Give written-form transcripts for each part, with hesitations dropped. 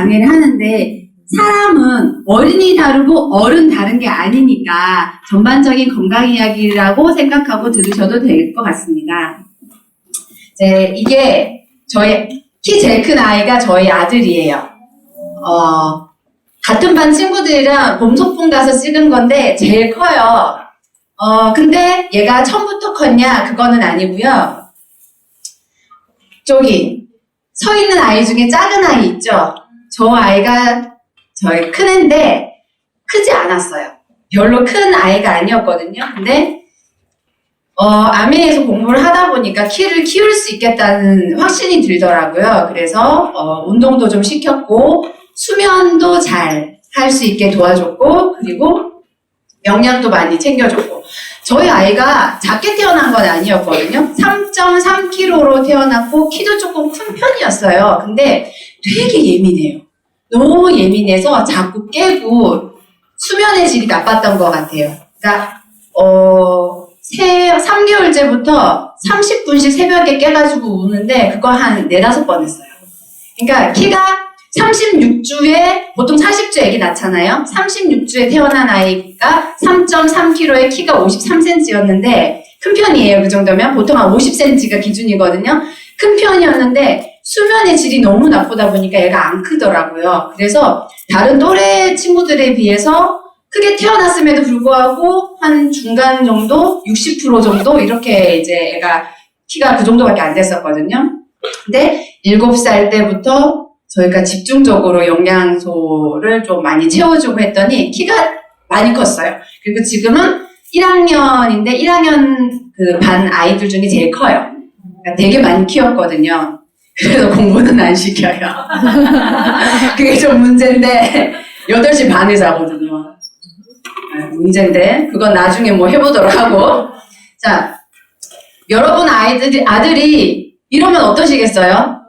강의를 하는데 사람은 어린이 다르고 어른 다른 게 아니니까 전반적인 건강 이야기라고 생각하고 들으셔도 될 것 같습니다. 이게 저희 키 제일 큰 아이가 저희 아들이에요. 같은 반 친구들이랑 봄소풍 가서 찍은 건데 제일 커요. 근데 얘가 처음부터 컸냐? 그거는 아니고요. 저기 서 있는 아이 중에 작은 아이 있죠? 저 아이가 저희 큰 애인데 크지 않았어요. 별로 큰 아이가 아니었거든요. 근데 아메에서 공부를 하다 보니까 키를 키울 수 있겠다는 확신이 들더라고요. 그래서 운동도 좀 시켰고 수면도 잘 할 수 있게 도와줬고 그리고 영양도 많이 챙겨줬고 저희 아이가 작게 태어난 건 아니었거든요. 3.3kg로 태어났고 키도 조금 큰 편이었어요. 근데 되게 예민해요. 너무 예민해서 자꾸 깨고 수면의 질이 나빴던 것 같아요. 그러니까 3개월째부터 30분씩 새벽에 깨가지고 우는데 그거 한 4-5번 했어요. 그러니까 키가 36주에 보통 40주 애기 낳잖아요. 36주에 태어난 아이가 3.3kg에 키가 53cm였는데 큰 편이에요. 그 정도면 보통 한 50cm가 기준이거든요. 큰 편이었는데 수면의 질이 너무 나쁘다 보니까 얘가 안 크더라고요. 그래서 다른 또래 친구들에 비해서 크게 태어났음에도 불구하고 한 중간 정도, 60% 정도 이렇게 이제 애가 키가 그 정도밖에 안 됐었거든요. 근데 7살 때부터 저희가 집중적으로 영양소를 좀 많이 채워주고 했더니 키가 많이 컸어요. 그리고 지금은 1학년인데 1학년 그 반 아이들 중에 제일 커요. 그러니까 되게 많이 키웠거든요. 그래서 공부는 안 시켜요. 그게 좀 문제인데 8시 반에 자거든요. 문제인데 그건 나중에 뭐 해보도록 하고. 자, 여러분 아들이 이러면 어떠시겠어요?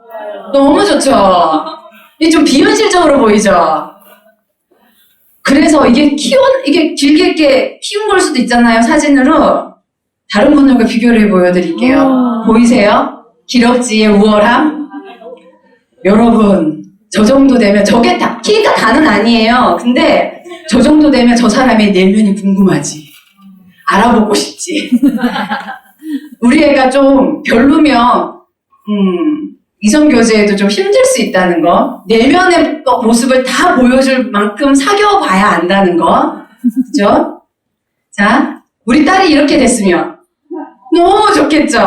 너무 좋죠. 이게 좀 비현실적으로 보이죠. 그래서 이게 길게 이렇게 키운 걸 수도 있잖아요. 사진으로 다른 분들과 비교를 보여드릴게요. 보이세요? 기럭지의 우월함. 여러분 저 정도 되면 저게 다 키가 다는 아니에요. 근데 저 정도 되면 저 사람의 내면이 궁금하지. 알아보고 싶지. 우리 애가 좀 별로면 이성교제에도 좀 힘들 수 있다는 거, 내면의 모습을 다 보여줄 만큼 사귀어봐야 안다는 거, 그죠? 자, 우리 딸이 이렇게 됐으면 너무 좋겠죠?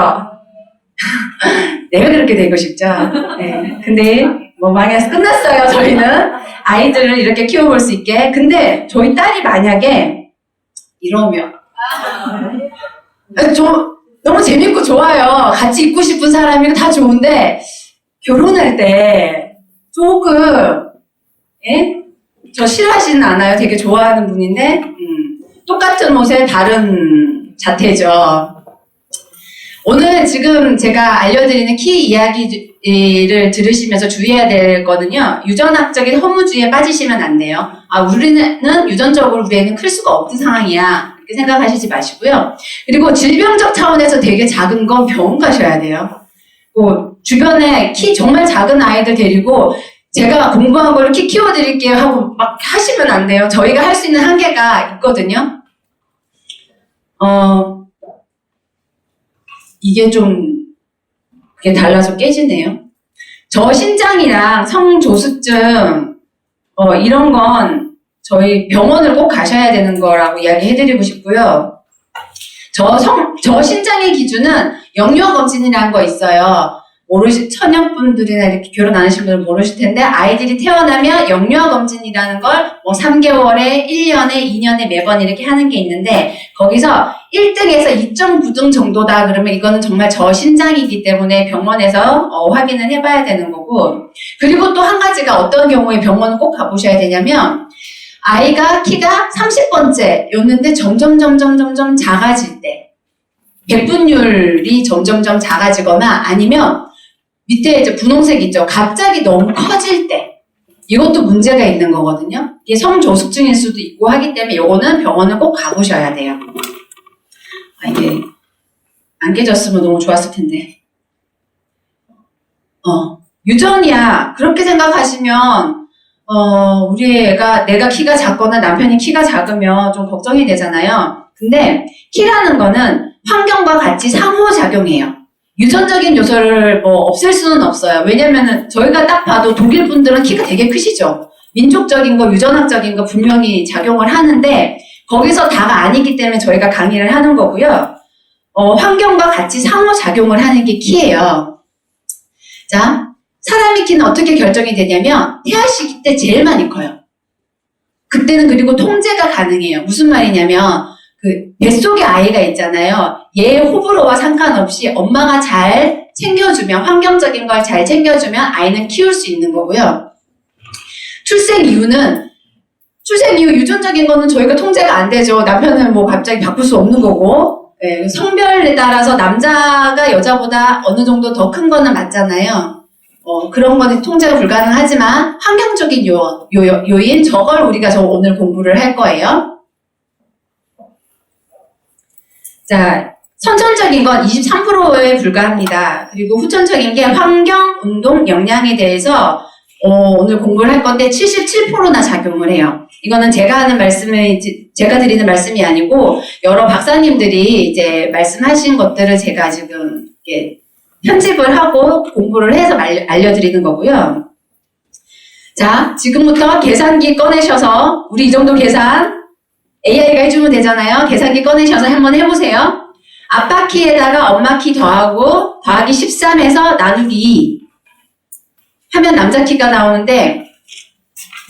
내가 그렇게 되고 싶죠? 네. 근데 뭐 망해서 끝났어요. 저희는 아이들을 이렇게 키워볼 수 있게. 근데 저희 딸이 만약에 이러면 너무 재밌고 좋아요. 같이 있고 싶은 사람이고 다 좋은데 결혼할 때 조금 저 싫어하지는 않아요. 되게 좋아하는 분인데 똑같은 옷에 다른 자태죠. 오늘 지금 제가 알려드리는 키 이야기를 들으시면서 주의해야 될 거는요. 유전학적인 허무주의에 빠지시면 안 돼요. 우리는 유전적으로 우리 애는 클 수가 없는 상황이야. 이렇게 생각하시지 마시고요. 그리고 질병적 차원에서 되게 작은 건 병원 가셔야 돼요. 주변에 키 정말 작은 아이들 데리고 제가 공부한 걸 키 키워드릴게요 하고 막 하시면 안 돼요. 저희가 할 수 있는 한계가 있거든요. 이게 좀 달라서 깨지네요. 저 신장이랑 성조숙증 이런 건 저희 병원을 꼭 가셔야 되는 거라고 이야기해드리고 싶고요. 저 신장의 기준은 영유아검진이라는 거 있어요. 처녀분들이나 이렇게 결혼 안 하신 분들은 모르실 텐데 아이들이 태어나면 영유아검진이라는 걸 3개월에, 1년에, 2년에 매번 이렇게 하는 게 있는데 거기서 1등에서 2.9등 정도다 그러면 이거는 정말 저신장이기 때문에 병원에서 확인을 해봐야 되는 거고 그리고 또 한 가지가 어떤 경우에 병원을 꼭 가보셔야 되냐면 아이가 키가 30번째였는데 점점 작아질 때 백분율이 점점점 작아지거나 아니면 밑에 이제 분홍색 있죠. 갑자기 너무 커질 때 이것도 문제가 있는 거거든요. 이게 성조숙증일 수도 있고 하기 때문에 이거는 병원을 꼭 가보셔야 돼요. 이게 안 깨졌으면 너무 좋았을 텐데. 유전이야. 그렇게 생각하시면 우리 애가 내가 키가 작거나 남편이 키가 작으면 좀 걱정이 되잖아요. 근데 키라는 거는 환경과 같이 상호작용해요. 유전적인 요소를 뭐 없앨 수는 없어요. 왜냐면은 저희가 딱 봐도 독일 분들은 키가 되게 크시죠. 민족적인 거, 유전학적인 거 분명히 작용을 하는데 거기서 다가 아니기 때문에 저희가 강의를 하는 거고요. 환경과 같이 상호작용을 하는 게 키예요. 자, 사람의 키는 어떻게 결정이 되냐면 태아 시기 때 제일 많이 커요. 그때는 그리고 통제가 가능해요. 무슨 말이냐면 그 뱃속에 아이가 있잖아요. 얘의 호불호와 상관없이 엄마가 잘 챙겨주면, 환경적인 걸 잘 챙겨주면 아이는 키울 수 있는 거고요. 출생 이후 유전적인 거는 저희가 통제가 안 되죠. 남편은 뭐 갑자기 바꿀 수 없는 거고, 네, 성별에 따라서 남자가 여자보다 어느 정도 더 큰 거는 맞잖아요. 그런 거는 통제가 불가능하지만 환경적인 요인, 저걸 우리가 오늘 공부를 할 거예요. 자, 선천적인 건 23%에 불과합니다. 그리고 후천적인 게 환경, 운동, 영양에 대해서 오늘 공부를 할 건데 77%나 작용을 해요. 이거는 제가 드리는 말씀이 아니고 여러 박사님들이 이제 말씀하신 것들을 제가 지금 이렇게 편집을 하고 공부를 해서 알려드리는 거고요. 자, 지금부터 계산기 꺼내셔서 우리 이 정도 계산 AI가 해주면 되잖아요. 계산기 꺼내셔서 한번 해보세요. 아빠 키에다가 엄마 키 더하기 13에서 나누기 2 하면 남자 키가 나오는데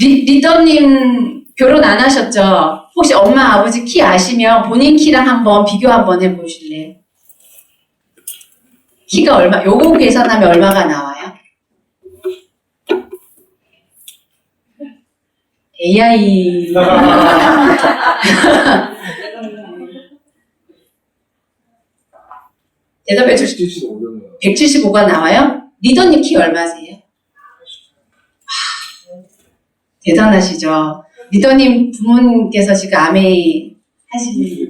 리더님 결혼 안 하셨죠? 혹시 엄마 아버지 키 아시면 본인 키랑 한번 비교 한번 해보실래요? 키가 얼마, 요거 계산하면 얼마가 나와요? AI. 대답해 주시죠. 175가 나와요? 리더님 키 얼마세요? 대단하시죠. 리더님 부모님께서 지금 아메이 하시는.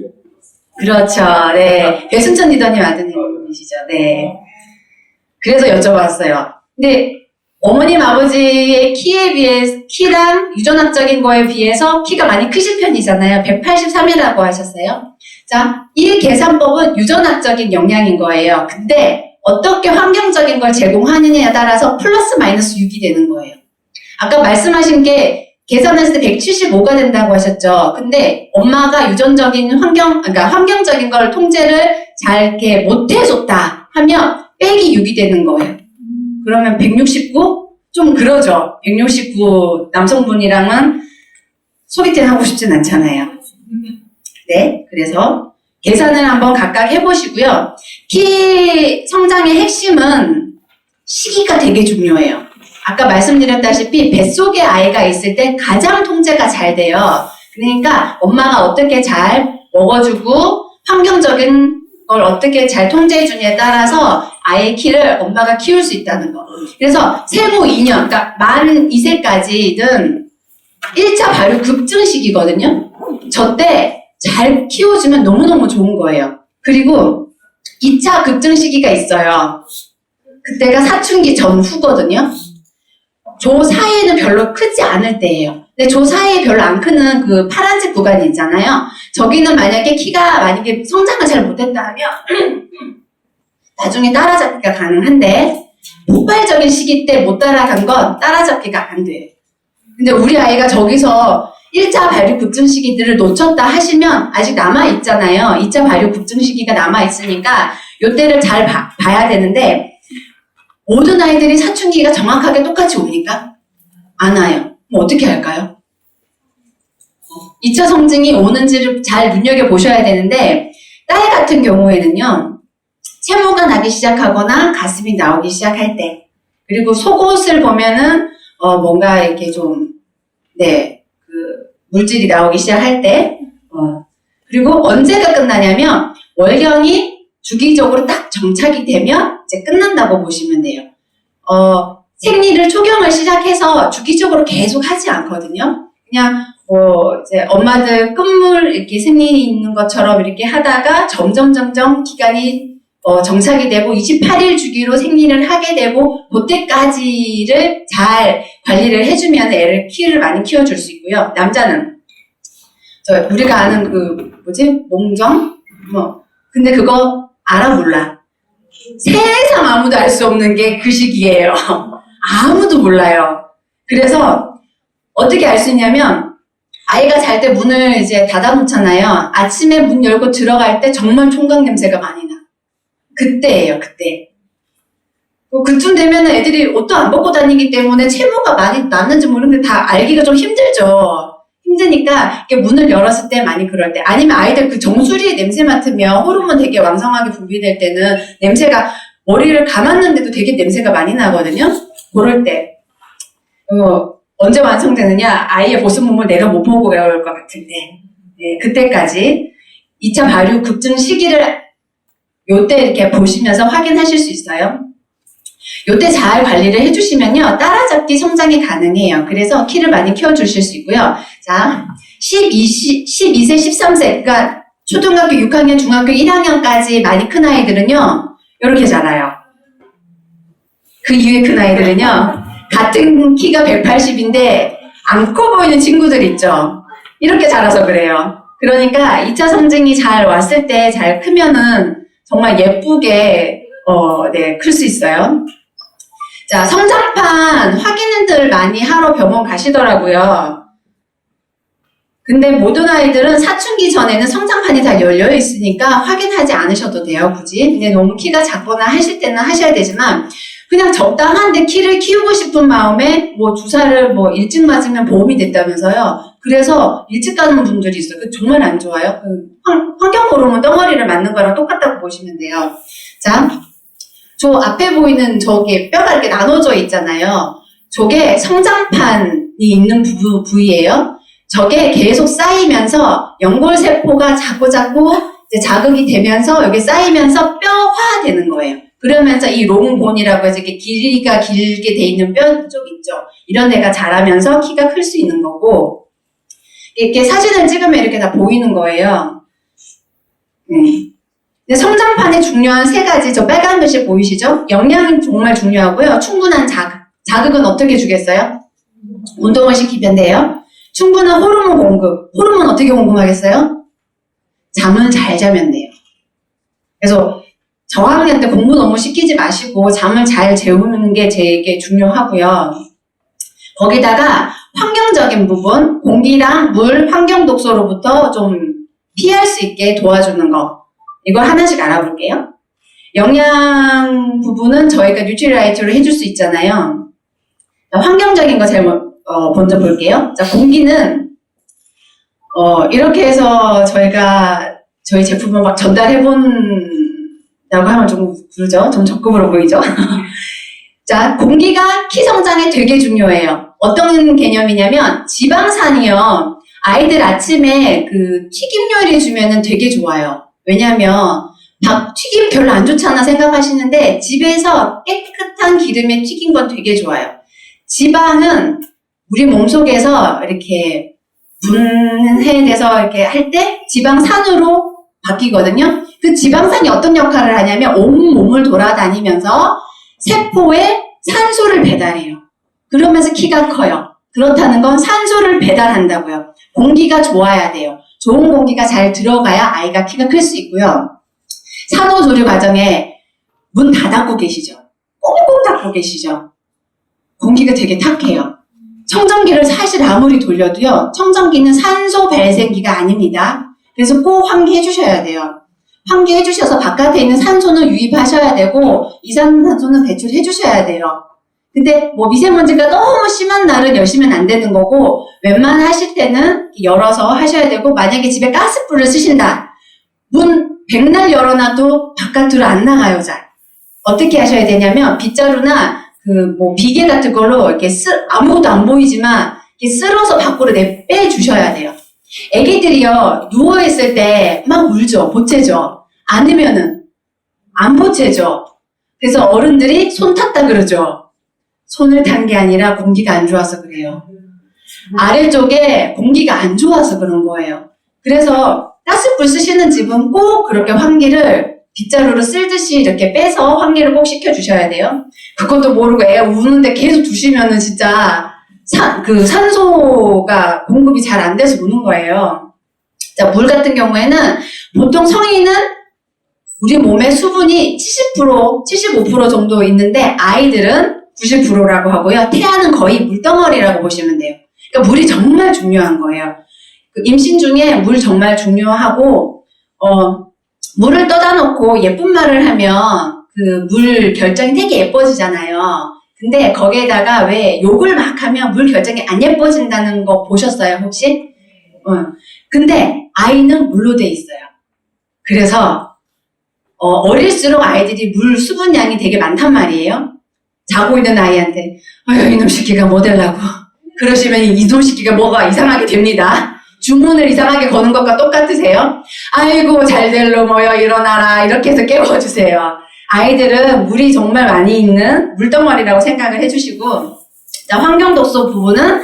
그렇죠. 네. 배순천 리더님 아드님이시죠. 네. 그래서 여쭤봤어요. 근데 어머님 아버지의 키에 비해서, 키랑 유전학적인 거에 비해서 키가 많이 크신 편이잖아요. 183이라고 하셨어요. 자, 이 계산법은 유전학적인 영향인 거예요. 근데 어떻게 환경적인 걸 제공하느냐에 따라서 플러스 마이너스 6이 되는 거예요. 아까 말씀하신 게 계산했을 때 175가 된다고 하셨죠. 근데 엄마가 유전적인 그러니까 환경적인 걸 통제를 잘 이렇게 못 해줬다 하면 빼기 6이 되는 거예요. 그러면 169? 좀 그러죠. 169 남성분이랑은 소개팅 하고 싶진 않잖아요. 네, 그래서 계산을 한번 각각 해보시고요. 키 성장의 핵심은 시기가 되게 중요해요. 아까 말씀드렸다시피 뱃속에 아이가 있을 때 가장 통제가 잘 돼요. 그러니까 엄마가 어떻게 잘 먹어주고 환경적인 걸 어떻게 잘 통제해주냐에 따라서 아이의 키를 엄마가 키울 수 있다는 거. 그래서 생후 2년, 그러니까 만 2세까지는 1차 발육 급증 시기거든요. 저 때 잘 키워주면 너무너무 좋은 거예요. 그리고 2차 급증 시기가 있어요. 그때가 사춘기 전후거든요. 조 사이에는 별로 크지 않을 때예요. 근데 조 사이에 별로 안 크는 그 파란색 구간이 있잖아요. 저기는 만약에 성장을 잘 못했다 하면 나중에 따라잡기가 가능한데 폭발적인 시기 때 못 따라간 건 따라잡기가 안 돼요. 근데 우리 아이가 저기서 1차 발육 급증 시기들을 놓쳤다 하시면 아직 남아있잖아요. 2차 발육 급증 시기가 남아있으니까 요때를 잘 봐야 되는데 모든 아이들이 사춘기가 정확하게 똑같이 옵니까? 안 와요. 그럼 어떻게 할까요? 2차 성징이 오는지를 잘 눈여겨보셔야 되는데 딸 같은 경우에는요. 채모가 나기 시작하거나 가슴이 나오기 시작할 때 그리고 속옷을 보면은 뭔가 이렇게 좀 물질이 나오기 시작할 때 그리고 언제가 끝나냐면 월경이 주기적으로 딱 정착이 되면 이제 끝난다고 보시면 돼요. 생리를 초경을 시작해서 주기적으로 계속 하지 않거든요. 그냥 이제 엄마들 끝물 이렇게 생리 있는 것처럼 이렇게 하다가 점점 기간이 정착이 되고 28일 주기로 생리를 하게 되고 그때까지를 잘 관리를 해주면 키를 많이 키워줄 수 있고요. 남자는 우리가 아는 몽정? 근데 그거 알아 몰라. 세상 아무도 알 수 없는 게 그 시기예요. 아무도 몰라요. 그래서 어떻게 알 수 있냐면 아이가 잘 때 문을 이제 닫아놓잖아요. 아침에 문 열고 들어갈 때 정말 총각 냄새가 많이 나. 그때예요, 그때. 그쯤 되면 애들이 옷도 안 벗고 다니기 때문에 체모가 많이 났는지 모르는데 다 알기가 좀 힘들죠. 힘드니까 문을 열었을 때 많이 그럴 때, 아니면 아이들 그 정수리 냄새 맡으면 호르몬 되게 왕성하게 분비될 때는 냄새가 머리를 감았는데도 되게 냄새가 많이 나거든요. 그럴 때 언제 완성되느냐? 아이의 보습 몸을 내가 못 보고 배울 것 같은데, 네, 그때까지 2차 발육 급증 시기를 요때 이렇게 보시면서 확인하실 수 있어요. 요때 잘 관리를 해주시면요, 따라잡기 성장이 가능해요. 그래서 키를 많이 키워주실 수 있고요. 자, 12세, 13세, 그러니까 초등학교 6학년, 중학교 1학년까지 많이 큰 아이들은요, 이렇게 자라요. 그 이후에 큰 아이들은요, 같은 키가 180인데 안 커 보이는 친구들 있죠. 이렇게 자라서 그래요. 그러니까 2차 성징이 잘 왔을 때 잘 크면은 정말 예쁘게 클 수 있어요. 자, 성장판 확인들 많이 하러 병원 가시더라고요. 근데 모든 아이들은 사춘기 전에는 성장판이 다 열려 있으니까 확인하지 않으셔도 돼요, 굳이. 근데 너무 키가 작거나 하실 때는 하셔야 되지만, 그냥 적당한데 키를 키우고 싶은 마음에 주사를 일찍 맞으면 보험이 됐다면서요. 그래서 일찍 가는 분들이 있어요. 그 정말 안 좋아요. 환경 호르몬 덩어리를 맞는 거랑 똑같다고 보시면 돼요. 자, 저 앞에 보이는 저기 뼈가 이렇게 나눠져 있잖아요. 저게 성장판이 있는 부위예요. 저게 계속 쌓이면서 연골세포가 자꾸 이제 자극이 되면서 여기 쌓이면서 뼈화되는 거예요. 그러면서 이 롱본이라고 해서 이렇게 길이가 길게 돼 있는 뼈 쪽 있죠. 이런 데가 자라면서 키가 클 수 있는 거고, 이렇게 사진을 찍으면 이렇게 다 보이는 거예요. 네. 성장판의 중요한 3가지, 저 빨간 글씨 보이시죠? 영양이 정말 중요하고요. 충분한 자극. 자극은 어떻게 주겠어요? 운동을 시키면 돼요. 충분한 호르몬 공급. 호르몬 어떻게 공급하겠어요? 잠을 잘 자면 돼요. 그래서 저학년 때 공부 너무 시키지 마시고 잠을 잘 재우는 게 되게 중요하고요. 거기다가 환경적인 부분, 공기랑 물, 환경 독소로부터 좀 피할 수 있게 도와주는 거. 이걸 하나씩 알아볼게요. 영양 부분은 저희가 뉴트리라이트로 해줄 수 있잖아요. 자, 환경적인 거 제일 먼저 볼게요. 자, 공기는 이렇게 해서 저희가 저희 제품을 막 전달해본다고 하면 좀 그러죠? 좀 적급으로 보이죠? 자, 공기가 키 성장에 되게 중요해요. 어떤 개념이냐면 지방산이요. 아이들 아침에 그 튀김 요리 주면은 되게 좋아요. 왜냐면 튀김 별로 안 좋잖아 생각하시는데 집에서 깨끗한 기름에 튀긴 건 되게 좋아요. 지방은 우리 몸속에서 이렇게 분해돼서 이렇게 할 때 지방산으로 바뀌거든요. 그 지방산이 어떤 역할을 하냐면 온 몸을 돌아다니면서 세포에 산소를 배달해요. 그러면서 키가 커요. 그렇다는 건 산소를 배달한다고요. 공기가 좋아야 돼요. 좋은 공기가 잘 들어가야 아이가 키가 클 수 있고요. 산후조리 과정에 문 다 닫고 계시죠? 꽁꽁 닫고 계시죠? 공기가 되게 탁해요. 청정기를 사실 아무리 돌려도요, 청정기는 산소 발생기가 아닙니다. 그래서 꼭 환기해 주셔야 돼요. 환기해 주셔서 바깥에 있는 산소는 유입하셔야 되고 이산화탄소는 배출해 주셔야 돼요. 근데 미세먼지가 너무 심한 날은 여시면 안 되는 거고, 웬만하실 때는 열어서 하셔야 되고, 만약에 집에 가스불을 쓰신다. 문 백날 열어놔도 바깥으로 안 나가요, 잘. 어떻게 하셔야 되냐면 빗자루나 비계 같은 걸로 이렇게 아무것도 안 보이지만 이렇게 쓸어서 밖으로 빼주셔야 돼요. 애기들이요, 누워있을 때 막 울죠, 보채죠. 안으면은 안 보채죠. 그래서 어른들이 손 탔다 그러죠. 손을 탄 게 아니라 공기가 안 좋아서 그래요. 아래쪽에 공기가 안 좋아서 그런 거예요. 그래서 가스불 쓰시는 집은 꼭 그렇게 환기를 빗자루로 쓸듯이 이렇게 빼서 환기를 꼭 시켜주셔야 돼요. 그것도 모르고 애 우는데 계속 두시면은 진짜 산소가 공급이 잘 안 돼서 우는 거예요. 자, 물 같은 경우에는 보통 성인은 우리 몸의 수분이 70%, 75% 정도 있는데 아이들은 90%라고 하고요. 태아는 거의 물덩어리라고 보시면 돼요. 그러니까 물이 정말 중요한 거예요. 임신 중에 물 정말 중요하고 물을 떠다 놓고 예쁜 말을 하면 그 물 결정이 되게 예뻐지잖아요. 근데 거기에다가 왜 욕을 막 하면 물 결정이 안 예뻐진다는 거 보셨어요, 혹시? 근데 아이는 물로 돼 있어요. 그래서 어릴수록 아이들이 물 수분량이 되게 많단 말이에요. 자고 있는 아이한테 아유 이놈 새끼가 뭐 되려고 그러시면 이놈 새끼가 뭐가 이상하게 됩니다. 주문을 이상하게 거는 것과 똑같으세요? 아이고 잘 될 놈어요 일어나라 이렇게 해서 깨워주세요. 아이들은 물이 정말 많이 있는 물덩어리라고 생각을 해주시고, 자, 환경독소 부분은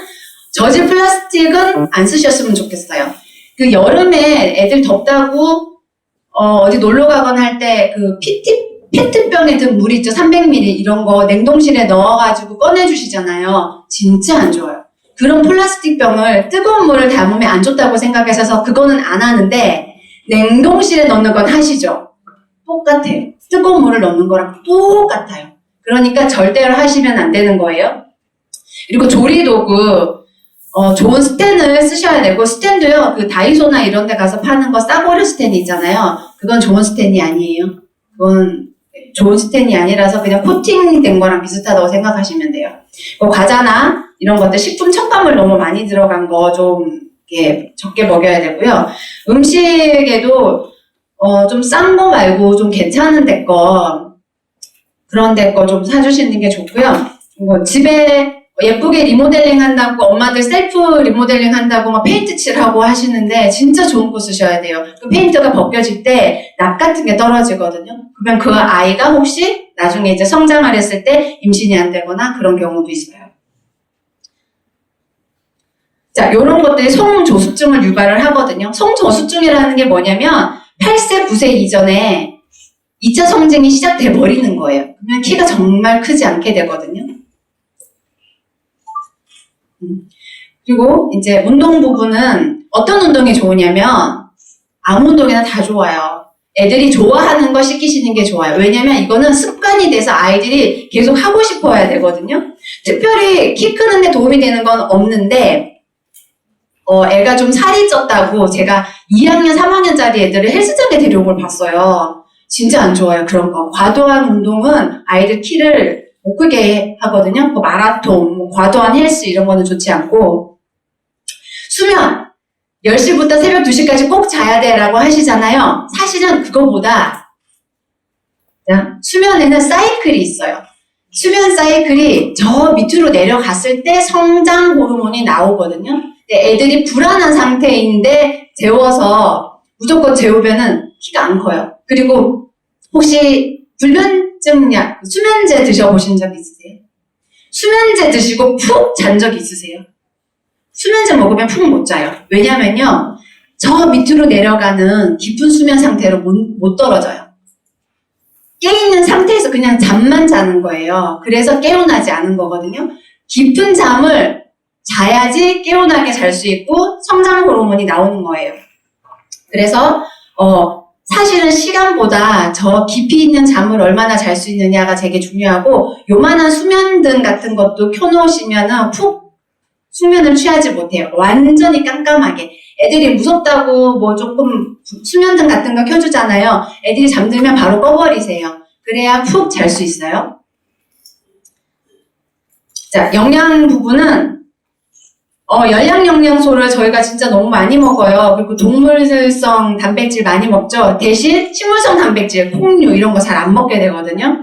저질 플라스틱은 안 쓰셨으면 좋겠어요. 그 여름에 애들 덥다고 어디 놀러 가거나 할 때 그 페트병에 든 물 있죠, 300ml 이런 거 냉동실에 넣어가지고 꺼내주시잖아요. 진짜 안 좋아요. 그런 플라스틱 병을 뜨거운 물을 담으면 안 좋다고 생각하셔서 그거는 안 하는데 냉동실에 넣는 건 하시죠. 똑같아요. 뜨거운 물을 넣는 거랑 똑같아요. 그러니까 절대로 하시면 안 되는 거예요. 그리고 조리도구 좋은 스텐을 쓰셔야 되고, 스텐도요 그 다이소나 이런 데 가서 파는 거 싸구려 스텐이 있잖아요. 그건 좋은 스텐이 아니에요. 그건 좋은 스텐이 아니라서 그냥 코팅된 거랑 비슷하다고 생각하시면 돼요. 과자나 이런 것들 식품 첨가물 너무 많이 들어간 거 좀 적게 먹여야 되고요. 음식에도 좀 싼 거 말고 좀 괜찮은 데 거, 그런 데 거 좀 사주시는 게 좋고요. 집에 예쁘게 리모델링 한다고 엄마들 셀프 리모델링 한다고 막 페인트 칠하고 하시는데 진짜 좋은 거 쓰셔야 돼요. 그 페인트가 벗겨질 때 납 같은 게 떨어지거든요. 그러면 그 아이가 혹시 나중에 이제 성장을 했을 때 임신이 안 되거나 그런 경우도 있어요. 자, 요런 것들이 성조숙증을 유발을 하거든요. 성저숙증이라는 게 뭐냐면 8세, 9세 이전에 2차 성징이 시작돼 버리는 거예요. 그러면 키가 정말 크지 않게 되거든요. 그리고 이제 운동 부분은 어떤 운동이 좋으냐면 아무 운동이나 다 좋아요. 애들이 좋아하는 거 시키시는 게 좋아요. 왜냐면 이거는 습관이 돼서 아이들이 계속 하고 싶어야 되거든요. 특별히 키 크는 데 도움이 되는 건 없는데 애가 좀 살이 쪘다고 제가 2학년, 3학년짜리 애들을 헬스장에 데려온 걸 봤어요. 진짜 안 좋아요, 그런 거. 과도한 운동은 아이들 키를 못 크게 하거든요. 마라톤, 과도한 헬스 이런 거는 좋지 않고. 수면! 10시부터 새벽 2시까지 꼭 자야 돼 라고 하시잖아요. 사실은 그거보다 수면에는 사이클이 있어요. 수면 사이클이 저 밑으로 내려갔을 때 성장 호르몬이 나오거든요. 근데 애들이 불안한 상태인데 재워서 무조건 재우면은 키가 안 커요. 그리고 혹시 불면증약, 수면제 드셔보신 적 있으세요? 수면제 드시고 푹 잔 적 있으세요? 수면제 먹으면 푹 못 자요. 왜냐면요, 저 밑으로 내려가는 깊은 수면 상태로 못 떨어져요. 깨있는 상태에서 그냥 잠만 자는 거예요. 그래서 깨어나지 않은 거거든요. 깊은 잠을 자야지 깨어나게 잘 수 있고 성장 호르몬이 나오는 거예요. 그래서 사실은 시간보다 저 깊이 있는 잠을 얼마나 잘 수 있느냐가 되게 중요하고, 요만한 수면등 같은 것도 켜놓으시면은 푹 숙면을 취하지 못해요. 완전히 깜깜하게. 애들이 무섭다고 뭐 조금 수면등 같은 거 켜주잖아요. 애들이 잠들면 바로 꺼버리세요. 그래야 푹 잘 수 있어요. 자, 영양 부분은 열량 영양소를 저희가 진짜 너무 많이 먹어요. 그리고 동물성 단백질 많이 먹죠. 대신 식물성 단백질, 콩류 이런 거 잘 안 먹게 되거든요.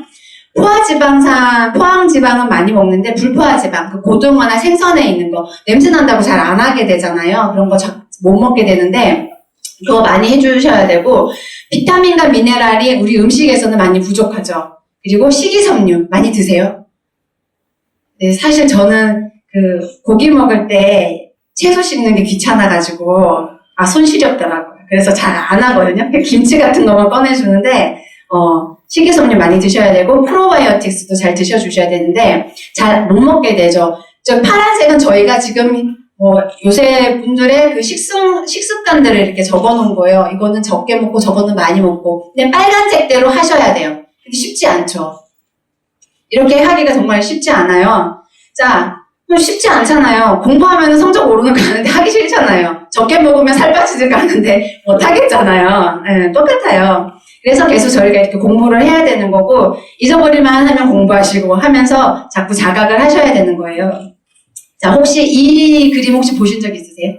포항지방은 많이 먹는데 불포화지방, 그 고등어나 생선에 있는 거 냄새 난다고 잘 안 하게 되잖아요. 그런 거 못 먹게 되는데 그거 많이 해주셔야 되고, 비타민과 미네랄이 우리 음식에서는 많이 부족하죠. 그리고 식이섬유 많이 드세요. 네, 사실 저는 고기 먹을 때 채소 씻는 게 귀찮아가지고 손 시렵더라고요. 그래서 잘 안 하거든요. 김치 같은 거만 꺼내주는데 식이섬유 많이 드셔야 되고 프로바이오틱스도 잘 드셔주셔야 되는데 잘 못 먹게 되죠. 저 파란색은 저희가 지금 요새 분들의 그 식습관들을 이렇게 적어놓은 거예요. 이거는 적게 먹고 저거는 많이 먹고. 근데 빨간색대로 하셔야 돼요. 근데 쉽지 않죠. 이렇게 하기가 정말 쉽지 않아요. 자, 쉽지 않잖아요. 공부하면 성적 오르는 거 아는데 하기 싫잖아요. 적게 먹으면 살 빠지는 거 아는데 못 하겠잖아요. 네, 똑같아요. 그래서 계속 저희가 이렇게 공부를 해야 되는 거고, 잊어버릴만 하면 공부하시고 하면서 자꾸 자각을 하셔야 되는 거예요. 자, 혹시 이 그림 혹시 보신 적 있으세요?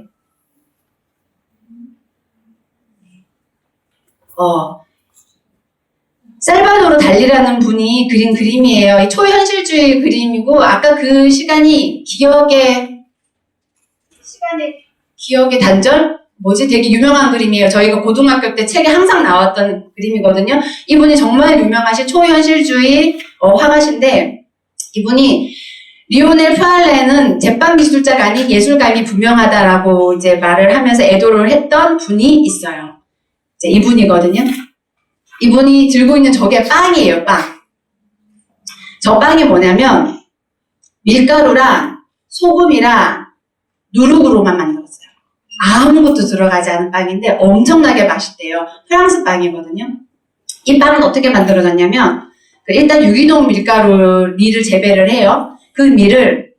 살바도르 달리라는 분이 그린 그림이에요. 이 초현실주의 그림이고, 아까 그 시간의 단절? 되게 유명한 그림이에요. 저희가 고등학교 때 책에 항상 나왔던 그림이거든요. 이분이 정말 유명하신 초현실주의 화가신데, 이분이 리오넬 푸알레는 제빵 기술자가 아닌 예술감이 분명하다라고 이제 말을 하면서 애도를 했던 분이 있어요. 이제 이분이거든요. 이분이 들고 있는 저게 빵이에요, 빵. 저 빵이 뭐냐면 밀가루랑 소금이랑 누룩으로만 만들었어요. 아무것도 들어가지 않은 빵인데 엄청나게 맛있대요. 프랑스 빵이거든요. 이 빵은 어떻게 만들어졌냐면 일단 유기농 밀을 재배를 해요. 그 밀을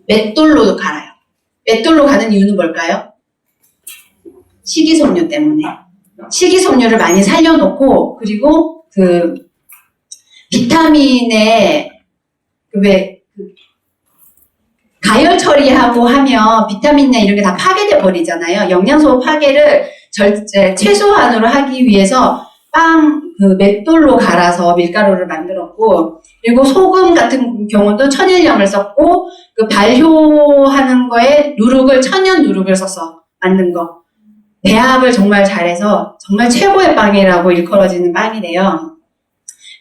맷돌로 갈아요. 맷돌로 가는 이유는 뭘까요? 식이섬유 때문에. 식이섬유를 많이 살려놓고, 그리고 비타민에 가열 처리하고 하면 비타민이나 이런 게 다 파괴돼 버리잖아요. 영양소 파괴를 최소한으로 하기 위해서 맷돌로 갈아서 밀가루를 만들었고, 그리고 소금 같은 경우도 천일염을 썼고, 발효하는 거에 천연 누룩을 써서 만든 거. 배합을 정말 잘해서 정말 최고의 빵이라고 일컬어지는 빵이래요.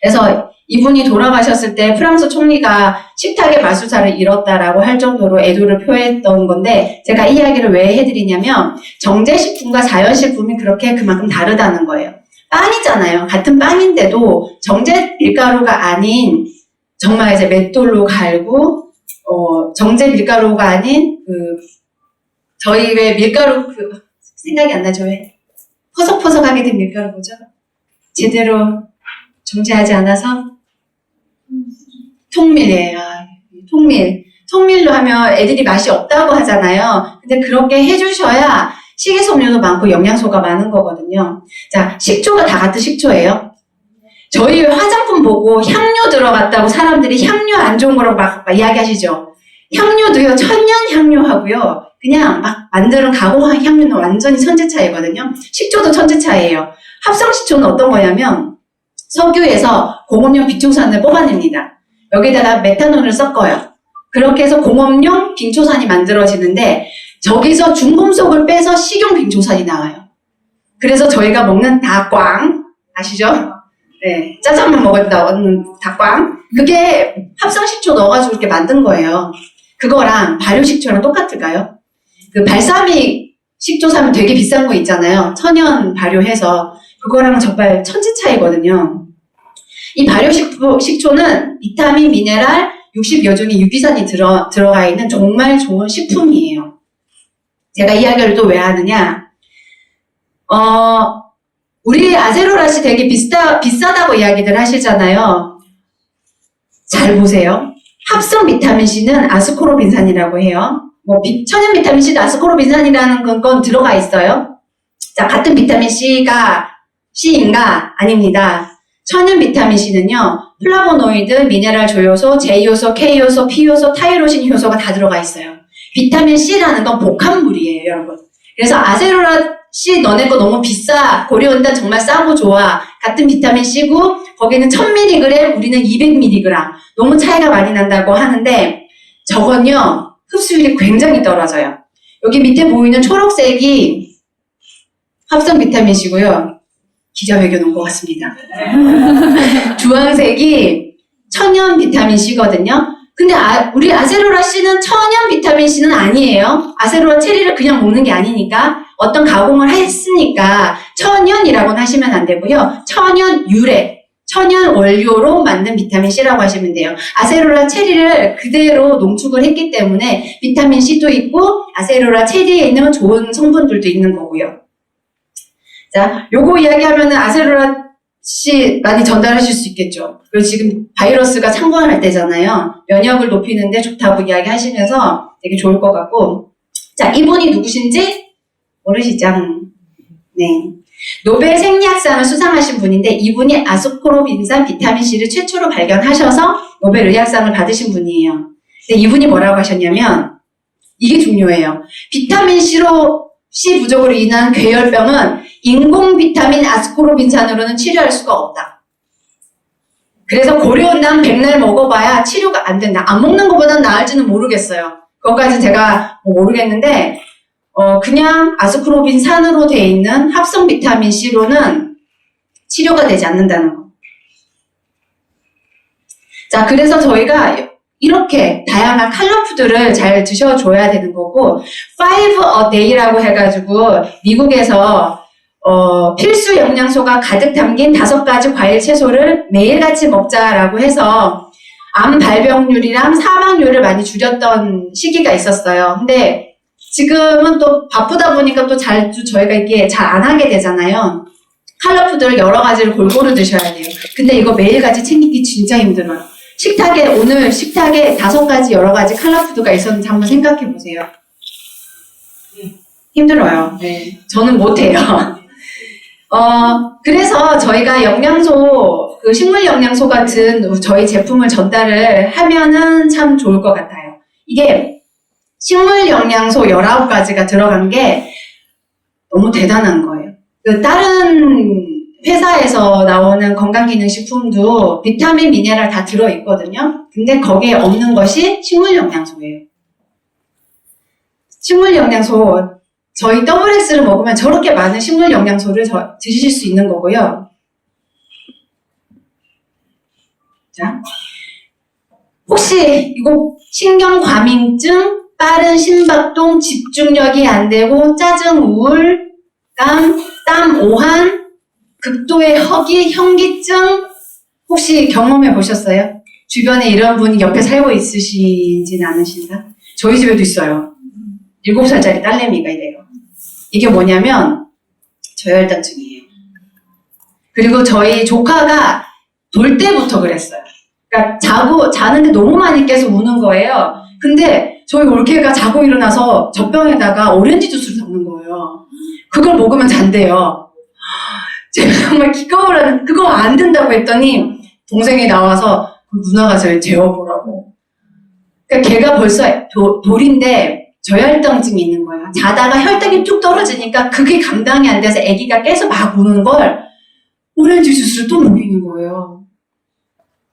그래서 이분이 돌아가셨을 때 프랑스 총리가 식탁의 마술사를 잃었다라고 할 정도로 애도를 표했던 건데, 제가 이 이야기를 왜 해드리냐면 정제식품과 자연식품이 그렇게 그만큼 다르다는 거예요. 빵이잖아요. 같은 빵인데도 정제 밀가루가 아닌 정말 이제 맷돌로 갈고 정제 밀가루가 아닌 저희 왜 밀가루 생각이 안 나죠? 왜 퍼석퍼석하게 된 밀가루 뭐죠? 제대로 정제하지 않아서 통밀이에요. 통밀로 하면 애들이 맛이 없다고 하잖아요. 근데 그렇게 해주셔야 식이섬유도 많고 영양소가 많은 거거든요. 자, 식초가 다 같은 식초예요. 저희 화장품 보고 향료 들어갔다고 사람들이 향료 안 좋은 거라고 막 이야기하시죠. 향료도요, 천연 향료하고요, 그냥 막 만드는 가공한 향료는 완전히 천지 차이거든요. 식초도 천지 차이예요. 합성식초는 어떤 거냐면 석유에서 공업용 빙초산을 뽑아냅니다. 여기다가 메탄올을 섞어요. 그렇게 해서 공업용 빙초산이 만들어지는데 저기서 중금속을 빼서 식용 빙초산이 나와요. 그래서 저희가 먹는 닭광 아시죠? 네, 짜장면 먹을 때 나오는 닭광, 그게 합성식초 넣어가지고 이렇게 만든 거예요. 그거랑 발효식초랑 똑같을까요? 발사믹 식초 사면 되게 비싼 거 있잖아요. 천연 발효해서. 그거랑은 정말 천지 차이거든요. 이 발효식초는 비타민, 미네랄, 60여 종의 유기산이 들어가 있는 정말 좋은 식품이에요. 제가 이 이야기를 또 왜 하느냐? 우리 아세로라씨 되게 비싸다고 이야기들 하시잖아요. 잘 보세요. 합성 비타민C는 아스코르빈산이라고 해요. 천연 비타민C도 아스코르빈산이라는 건 들어가 있어요. 자, 같은 비타민C가 C인가? 아닙니다. 천연 비타민C는요, 플라보노이드, 미네랄 조효소, J효소, K효소, P효소, 타이로신 효소가 다 들어가 있어요. 비타민C라는 건 복합물이에요, 여러분. 그래서 아세로라씨 너네 거 너무 비싸. 고려온단 정말 싸고 좋아. 같은 비타민C고 거기는 1000mg, 우리는 200mg. 너무 차이가 많이 난다고 하는데 저건요, 흡수율이 굉장히 떨어져요. 여기 밑에 보이는 초록색이 합성 비타민C고요. 기자 외겨놓은 것 같습니다. 주황색이 천연 비타민C거든요. 근데 우리 아세로라 C는 천연 비타민 C는 아니에요. 아세로라 체리를 그냥 먹는 게 아니니까 어떤 가공을 했으니까 천연이라고는 하시면 안 되고요. 천연 유래, 천연 원료로 만든 비타민 C라고 하시면 돼요. 아세로라 체리를 그대로 농축을 했기 때문에 비타민 C도 있고 아세로라 체리에 있는 좋은 성분들도 있는 거고요. 자, 요거 이야기하면은 아세로라 C 많이 전달하실 수 있겠죠. 그리고 지금 바이러스가 창궐할 때잖아요. 면역을 높이는데 좋다고 이야기하시면서 되게 좋을 것 같고. 자, 이분이 누구신지 모르시죠? 네. 노벨 생리학상을 수상하신 분인데 이분이 아스코르빈산 비타민C를 최초로 발견하셔서 노벨 의학상을 받으신 분이에요. 근데 이분이 뭐라고 하셨냐면 이게 중요해요. 비타민C로 C 부족으로 인한 괴혈병은 인공 비타민 아스코르빈산으로는 치료할 수가 없다. 그래서 고려온당 백날 먹어봐야 치료가 안 된다. 안 먹는 것보다는 나을지는 모르겠어요. 그것까지는 제가 모르겠는데 그냥 아스코르빈산으로 되어 있는 합성 비타민 C로는 치료가 되지 않는다는 거. 자, 그래서 저희가 이렇게 다양한 컬러푸드를 잘 드셔줘야 되는 거고 5 a day라고 해가지고 미국에서 필수 영양소가 가득 담긴 5가지 과일 채소를 매일같이 먹자라고 해서 암 발병률이랑 사망률을 많이 줄였던 시기가 있었어요. 근데 지금은 또 바쁘다 보니까 또 저희가 이게 잘 안 하게 되잖아요. 컬러푸드를 여러 가지를 골고루 드셔야 돼요. 근데 이거 매일같이 챙기기 진짜 힘들어요. 오늘 식탁에 5가지 여러 가지 컬러푸드가 있었는지 한번 생각해 보세요. 힘들어요. 네. 저는 못해요. 그래서 저희가 영양소, 식물 영양소 같은 저희 제품을 전달을 하면은 참 좋을 것 같아요. 이게 식물 영양소 19가지가 들어간 게 너무 대단한 거예요. 다른 회사에서 나오는 건강기능식품도 비타민, 미네랄 다 들어있거든요. 근데 거기에 없는 것이 식물 영양소예요. 식물 영양소, 저희 WS를 먹으면 저렇게 많은 식물 영양소를 드실 수 있는 거고요. 자, 혹시 이거 신경과민증, 빠른 심박동, 집중력이 안 되고 짜증, 우울감, 땀, 오한, 극도의 허기, 현기증 혹시 경험해 보셨어요? 주변에 이런 분이 옆에 살고 있으시진 않으신가? 저희 집에도 있어요. 7살짜리 딸내미가 이래요. 이게 뭐냐면 저혈당증이에요. 그리고 저희 조카가 돌 때부터 그랬어요. 그러니까 자는데 너무 많이 깨서 우는 거예요. 근데 저희 올케가 자고 일어나서 젖병에다가 오렌지 주스를 담는 거예요. 그걸 먹으면 잔대요. 제가 정말 기꺼워라는 그거 안 된다고 했더니 동생이 나와서 누나가 잘 재워보라고. 그러니까 걔가 벌써 돌인데 저혈당증이 있는 거예요. 자다가 혈당이 뚝 떨어지니까 그게 감당이 안 돼서 아기가 깨서 막 우는 걸 오렌지 주스를 또 먹이는 거예요.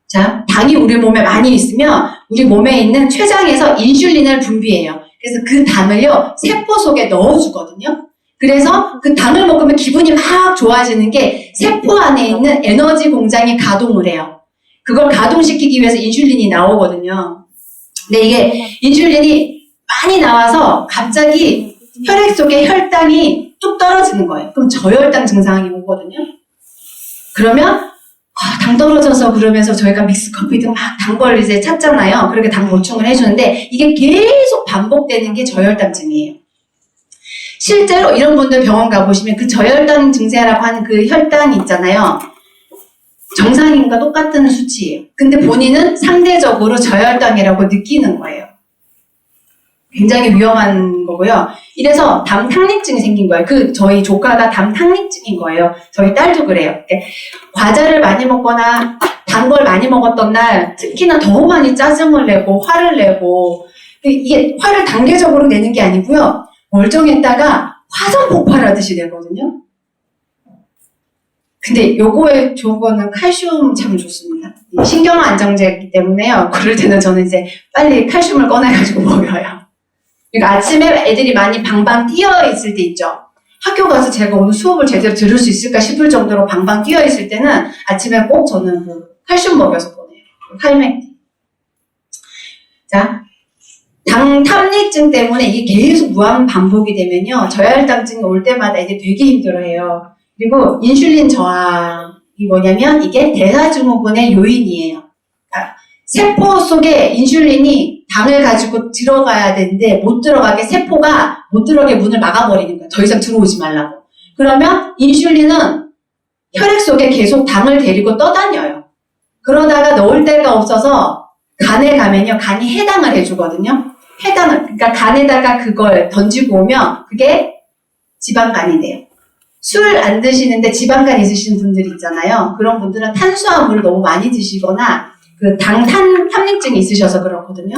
자, 당이 우리 몸에 많이 있으면 우리 몸에 있는 췌장에서 인슐린을 분비해요. 그래서 그 당을요 세포 속에 넣어주거든요. 그래서 그 당을 먹으면 기분이 막 좋아지는 게 세포 안에 있는 에너지 공장이 가동을 해요. 그걸 가동시키기 위해서 인슐린이 나오거든요. 근데 이게 인슐린이 많이 나와서 갑자기 혈액 속에 혈당이 뚝 떨어지는 거예요. 그럼 저혈당 증상이 오거든요. 그러면 당 떨어져서 그러면서 저희가 믹스커피 등 막 단 걸 이제 찾잖아요. 그렇게 당 보충을 해주는데 이게 계속 반복되는 게 저혈당증이에요. 실제로 이런 분들 병원 가보시면 그 저혈당 증세라고 하는 그 혈당이 있잖아요. 정상인과 똑같은 수치예요. 근데 본인은 상대적으로 저혈당이라고 느끼는 거예요. 굉장히 위험한 거고요. 이래서 담 탕닉증이 생긴 거예요. 저희 조카가 담 탕닉증인 거예요. 저희 딸도 그래요. 과자를 많이 먹거나 단 걸 많이 먹었던 날 특히나 더 많이 짜증을 내고 화를 내고 이게 화를 단계적으로 내는 게 아니고요. 멀쩡했다가 화산 폭발하듯이 되거든요. 근데 요거에 좋은 거는 칼슘 참 좋습니다. 신경 안정제이기 때문에요. 그럴 때는 저는 이제 빨리 칼슘을 꺼내가지고 먹여요. 그러니까 아침에 애들이 많이 방방 뛰어 있을 때 있죠. 학교 가서 제가 오늘 수업을 제대로 들을 수 있을까 싶을 정도로 방방 뛰어 있을 때는 아침에 꼭 저는 칼슘 먹여서 보내요. 칼맥. 자, 당 탐닉증 때문에 이게 계속 무한 반복이 되면요. 저혈당증이 올 때마다 이제 되게 힘들어해요. 그리고 인슐린 저항이 뭐냐면 이게 대사증후군의 요인이에요. 그러니까 세포 속에 인슐린이 당을 가지고 들어가야 되는데 못 들어가게 세포가 못 들어가게 문을 막아버리는 거예요. 더 이상 들어오지 말라고. 그러면 인슐린은 혈액 속에 계속 당을 데리고 떠다녀요. 그러다가 넣을 데가 없어서 간에 가면요. 간이 해당을 해주거든요. 그러니까 간에다가 그걸 던지고 오면 그게 지방간이 돼요. 술 안 드시는데 지방간 있으신 분들 있잖아요. 그런 분들은 탄수화물을 너무 많이 드시거나 그 탐닉증이 있으셔서 그렇거든요.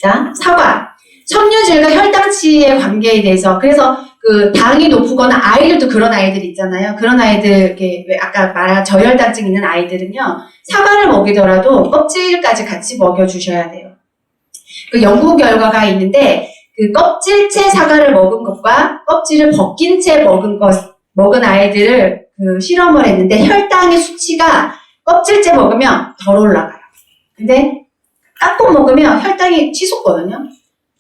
자, 사과. 섬유질과 혈당치의 관계에 대해서 그래서 그 당이 높거나 아이들도 그런 아이들 있잖아요. 그런 아이들 왜 아까 말한 저혈당증 있는 아이들은요. 사과를 먹이더라도 껍질까지 같이 먹여주셔야 돼요. 그 연구 결과가 있는데 그 껍질째 사과를 먹은 것과 껍질을 벗긴 채 먹은 아이들을 그 실험을 했는데 혈당의 수치가 껍질째 먹으면 덜 올라가요. 근데 깎고 먹으면 혈당이 치솟거든요.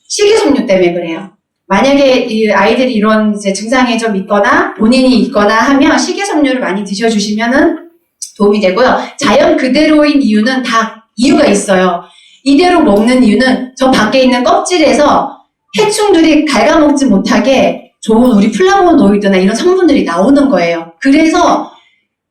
식이섬유 때문에 그래요. 만약에 이 아이들이 이런 이제 증상이 좀 있거나 본인이 있거나 하면 식이섬유를 많이 드셔주시면은 도움이 되고요. 자연 그대로인 이유는 다 이유가 있어요. 이대로 먹는 이유는 저 밖에 있는 껍질에서 해충들이 갉아먹지 못하게 좋은 우리 플라보노이드나 이런 성분들이 나오는 거예요. 그래서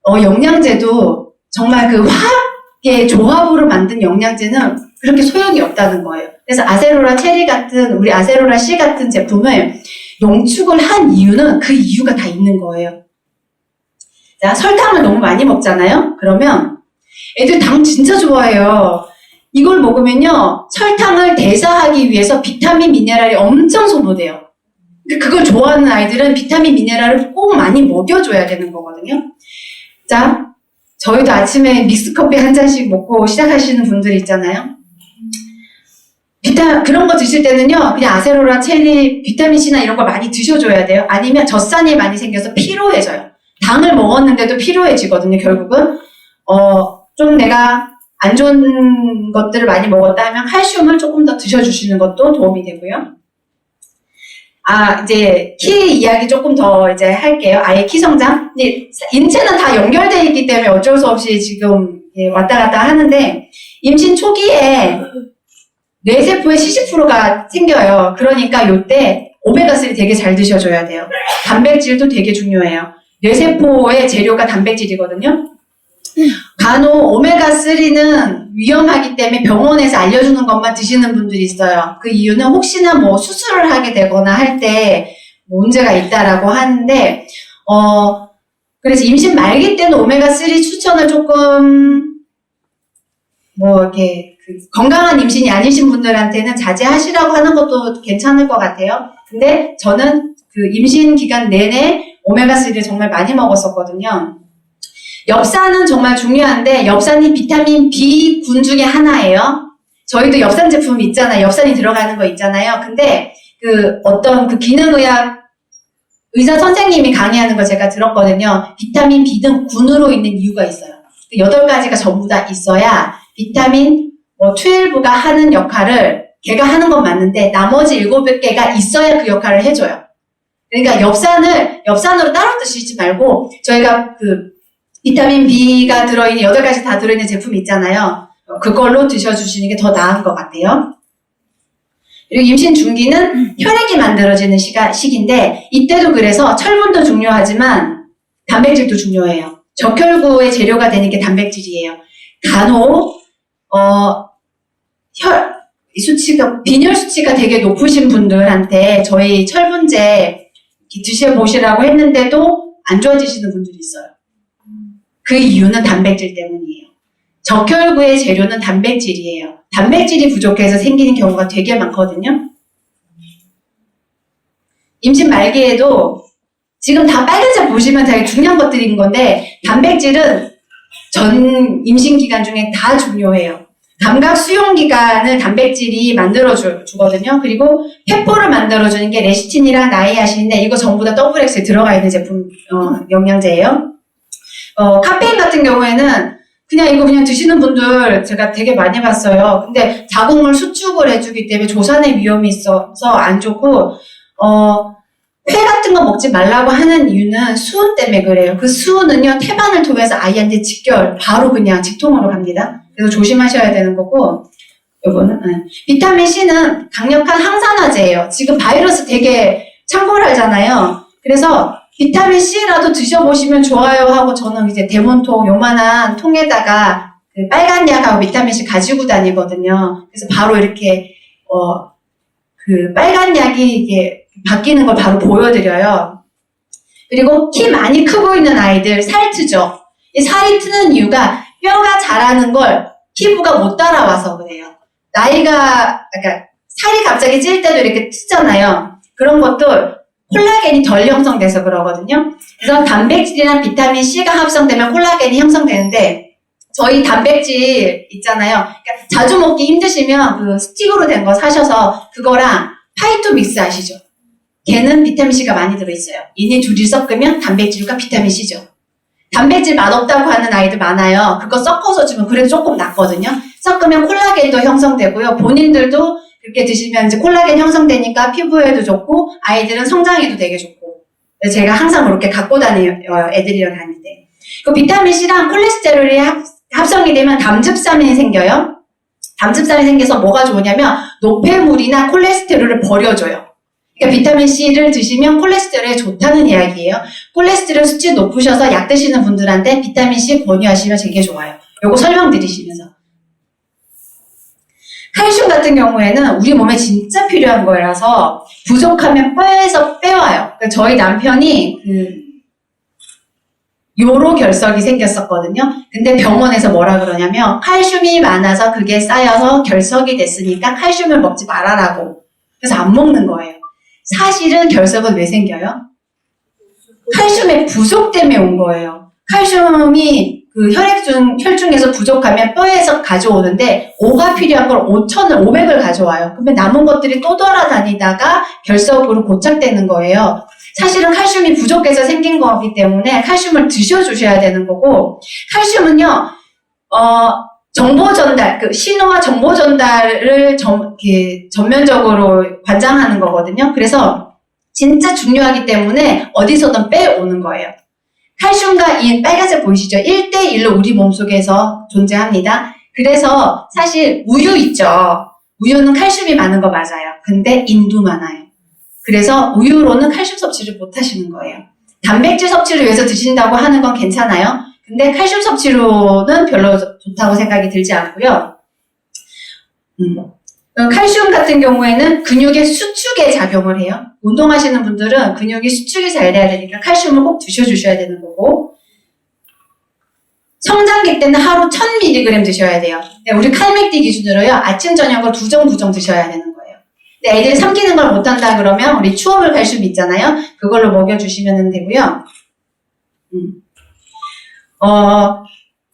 영양제도 정말 그 화학의 조합으로 만든 영양제는 그렇게 소용이 없다는 거예요. 그래서 아세로라 체리 같은 우리 아세로라 C 같은 제품을 농축을 한 이유는 그 이유가 다 있는 거예요. 자, 설탕을 너무 많이 먹잖아요. 그러면 애들 당 진짜 좋아해요. 이걸 먹으면요, 설탕을 대사하기 위해서 비타민, 미네랄이 엄청 소모돼요. 그걸 좋아하는 아이들은 비타민, 미네랄을 꼭 많이 먹여줘야 되는 거거든요. 자, 저희도 아침에 믹스커피 한 잔씩 먹고 시작하시는 분들 있잖아요. 그런 거 드실 때는요, 그냥 아세로라, 체리, 비타민C나 이런 거 많이 드셔줘야 돼요. 아니면 젖산이 많이 생겨서 피로해져요. 당을 먹었는데도 피로해지거든요, 결국은. 좀 내가 안 좋은 것들을 많이 먹었다 하면 칼슘을 조금 더 드셔주시는 것도 도움이 되고요. 이제 키 이야기 조금 더 이제 할게요. 아예 키 성장. 인체는 다 연결되어 있기 때문에 어쩔 수 없이 지금 왔다 갔다 하는데 임신 초기에 뇌세포의 70%가 생겨요. 그러니까 이때 오메가3 되게 잘 드셔줘야 돼요. 단백질도 되게 중요해요. 뇌세포의 재료가 단백질이거든요. 간혹 오메가3는 위험하기 때문에 병원에서 알려주는 것만 드시는 분들이 있어요. 그 이유는 혹시나 뭐 수술을 하게 되거나 할 때 문제가 있다라고 하는데, 그래서 임신 말기 때는 오메가3 추천을 조금, 이렇게, 건강한 임신이 아니신 분들한테는 자제하시라고 하는 것도 괜찮을 것 같아요. 근데 저는 그 임신 기간 내내 오메가3를 정말 많이 먹었었거든요. 엽산은 정말 중요한데 엽산이 비타민 B군 중에 하나예요. 저희도 엽산 제품 있잖아요. 엽산이 들어가는 거 있잖아요. 근데 어떤 기능의학 의사 선생님이 강의하는 거 제가 들었거든요. 비타민 B는 군으로 있는 이유가 있어요. 8가지가 전부 다 있어야 비타민 12가 하는 역할을 걔가 하는 건 맞는데 나머지 7개가 있어야 그 역할을 해줘요. 그러니까 엽산으로 따로 드시지 말고 저희가 비타민 B가 들어있는 8가지 다 들어있는 제품 있잖아요. 그걸로 드셔주시는 게 더 나은 것 같아요. 그리고 임신 중기는 혈액이 만들어지는 시기인데 이때도 그래서 철분도 중요하지만 단백질도 중요해요. 적혈구의 재료가 되는 게 단백질이에요. 간혹 빈혈 수치가 되게 높으신 분들한테 저희 철분제 드셔보시라고 했는데도 안 좋아지시는 분들이 있어요. 그 이유는 단백질 때문이에요. 적혈구의 재료는 단백질이에요. 단백질이 부족해서 생기는 경우가 되게 많거든요. 임신 말기에도 지금 다 빨간색 보시면 되게 중요한 것들인 건데 단백질은 전 임신 기간 중에 다 중요해요. 감각 수용 기간을 단백질이 만들어주거든요. 그리고 폐포를 만들어주는 게 레시틴이랑 나이아신인데 이거 전부 다 더블엑스에 들어가 있는 제품 영양제예요. 카페인 같은 경우에는 그냥 이거 그냥 드시는 분들 제가 되게 많이 봤어요. 근데 자궁을 수축을 해주기 때문에 조산의 위험이 있어서 안 좋고, 회 같은 거 먹지 말라고 하는 이유는 수은 때문에 그래요. 그 수은은요, 태반을 통해서 아이한테 바로 그냥 직통으로 갑니다. 그래서 조심하셔야 되는 거고, 요거는, 비타민 C는 강력한 항산화제예요. 지금 바이러스 되게 창궐하잖아요. 그래서 비타민 C라도 드셔보시면 좋아요 하고 저는 이제 대문통 요만한 통에다가 그 빨간 약하고 비타민 C 가지고 다니거든요. 그래서 바로 이렇게 그 빨간 약이 이게 바뀌는 걸 바로 보여드려요. 그리고 키 많이 크고 있는 아이들 살트죠. 이 살이 트는 이유가 뼈가 자라는 걸 피부가 못 따라와서 그래요. 그러니까 살이 갑자기 찔 때도 이렇게 트잖아요. 그런 것도 콜라겐이 덜 형성돼서 그러거든요. 그래서 단백질이랑 비타민 C가 합성되면 콜라겐이 형성되는데 저희 단백질 있잖아요. 그러니까 자주 먹기 힘드시면 그 스틱으로 된 거 사셔서 그거랑 파이토 믹스 아시죠? 걔는 비타민 C가 많이 들어있어요. 얘네 둘이 섞으면 단백질과 비타민 C죠. 단백질 맛없다고 하는 아이들 많아요. 그거 섞어서 주면 그래도 조금 낫거든요. 섞으면 콜라겐도 형성되고요. 본인들도 그렇게 드시면 이제 콜라겐 형성되니까 피부에도 좋고 아이들은 성장에도 되게 좋고 제가 항상 그렇게 갖고 다녀요. 애들이랑 다닐 때. 그 비타민 C랑 콜레스테롤이 합성이 되면 담즙산이 생겨요. 담즙산이 생겨서 뭐가 좋으냐면 노폐물이나 콜레스테롤을 버려줘요. 그러니까 비타민 C를 드시면 콜레스테롤에 좋다는 이야기예요. 콜레스테롤 수치 높으셔서 약 드시는 분들한테 비타민 C 권유하시면 되게 좋아요. 요거 설명드리시면서. 칼슘 같은 경우에는 우리 몸에 진짜 필요한 거라서 부족하면 뼈에서 빼와요. 그러니까 저희 남편이 요로 결석이 생겼었거든요. 근데 병원에서 뭐라 그러냐면 칼슘이 많아서 그게 쌓여서 결석이 됐으니까 칼슘을 먹지 말아라고. 그래서 안 먹는 거예요. 사실은 결석은 왜 생겨요? 칼슘의 부족 때문에 온 거예요. 칼슘이 그 혈중에서 부족하면 뼈에서 가져오는데 5가 필요한 걸 5,000을 500을 가져와요. 그러면 남은 것들이 또 돌아다니다가 결석으로 고착되는 거예요. 사실은 칼슘이 부족해서 생긴 거기 때문에 칼슘을 드셔주셔야 되는 거고 칼슘은요 정보 전달, 신호와 정보 전달을 전면적으로 관장하는 거거든요. 그래서 진짜 중요하기 때문에 어디서든 빼오는 거예요. 칼슘과 이 빨간색 보이시죠? 1대1로 우리 몸속에서 존재합니다. 그래서 사실 우유 있죠. 우유는 칼슘이 많은 거 맞아요. 근데 인도 많아요. 그래서 우유로는 칼슘 섭취를 못 하시는 거예요. 단백질 섭취를 위해서 드신다고 하는 건 괜찮아요. 근데 칼슘 섭취로는 별로 좋다고 생각이 들지 않고요. 칼슘 같은 경우에는 근육의 수축에 작용을 해요. 운동하시는 분들은 근육이 수축이 잘 돼야 되니까 칼슘을 꼭 드셔주셔야 되는 거고 성장기 때는 하루 1000mg 드셔야 돼요. 우리 칼맥디 기준으로요. 아침 저녁을 2정 2정 드셔야 되는 거예요. 근데 애들이 삼키는 걸 못한다 그러면 우리 추어물 칼슘 있잖아요. 그걸로 먹여주시면 되고요.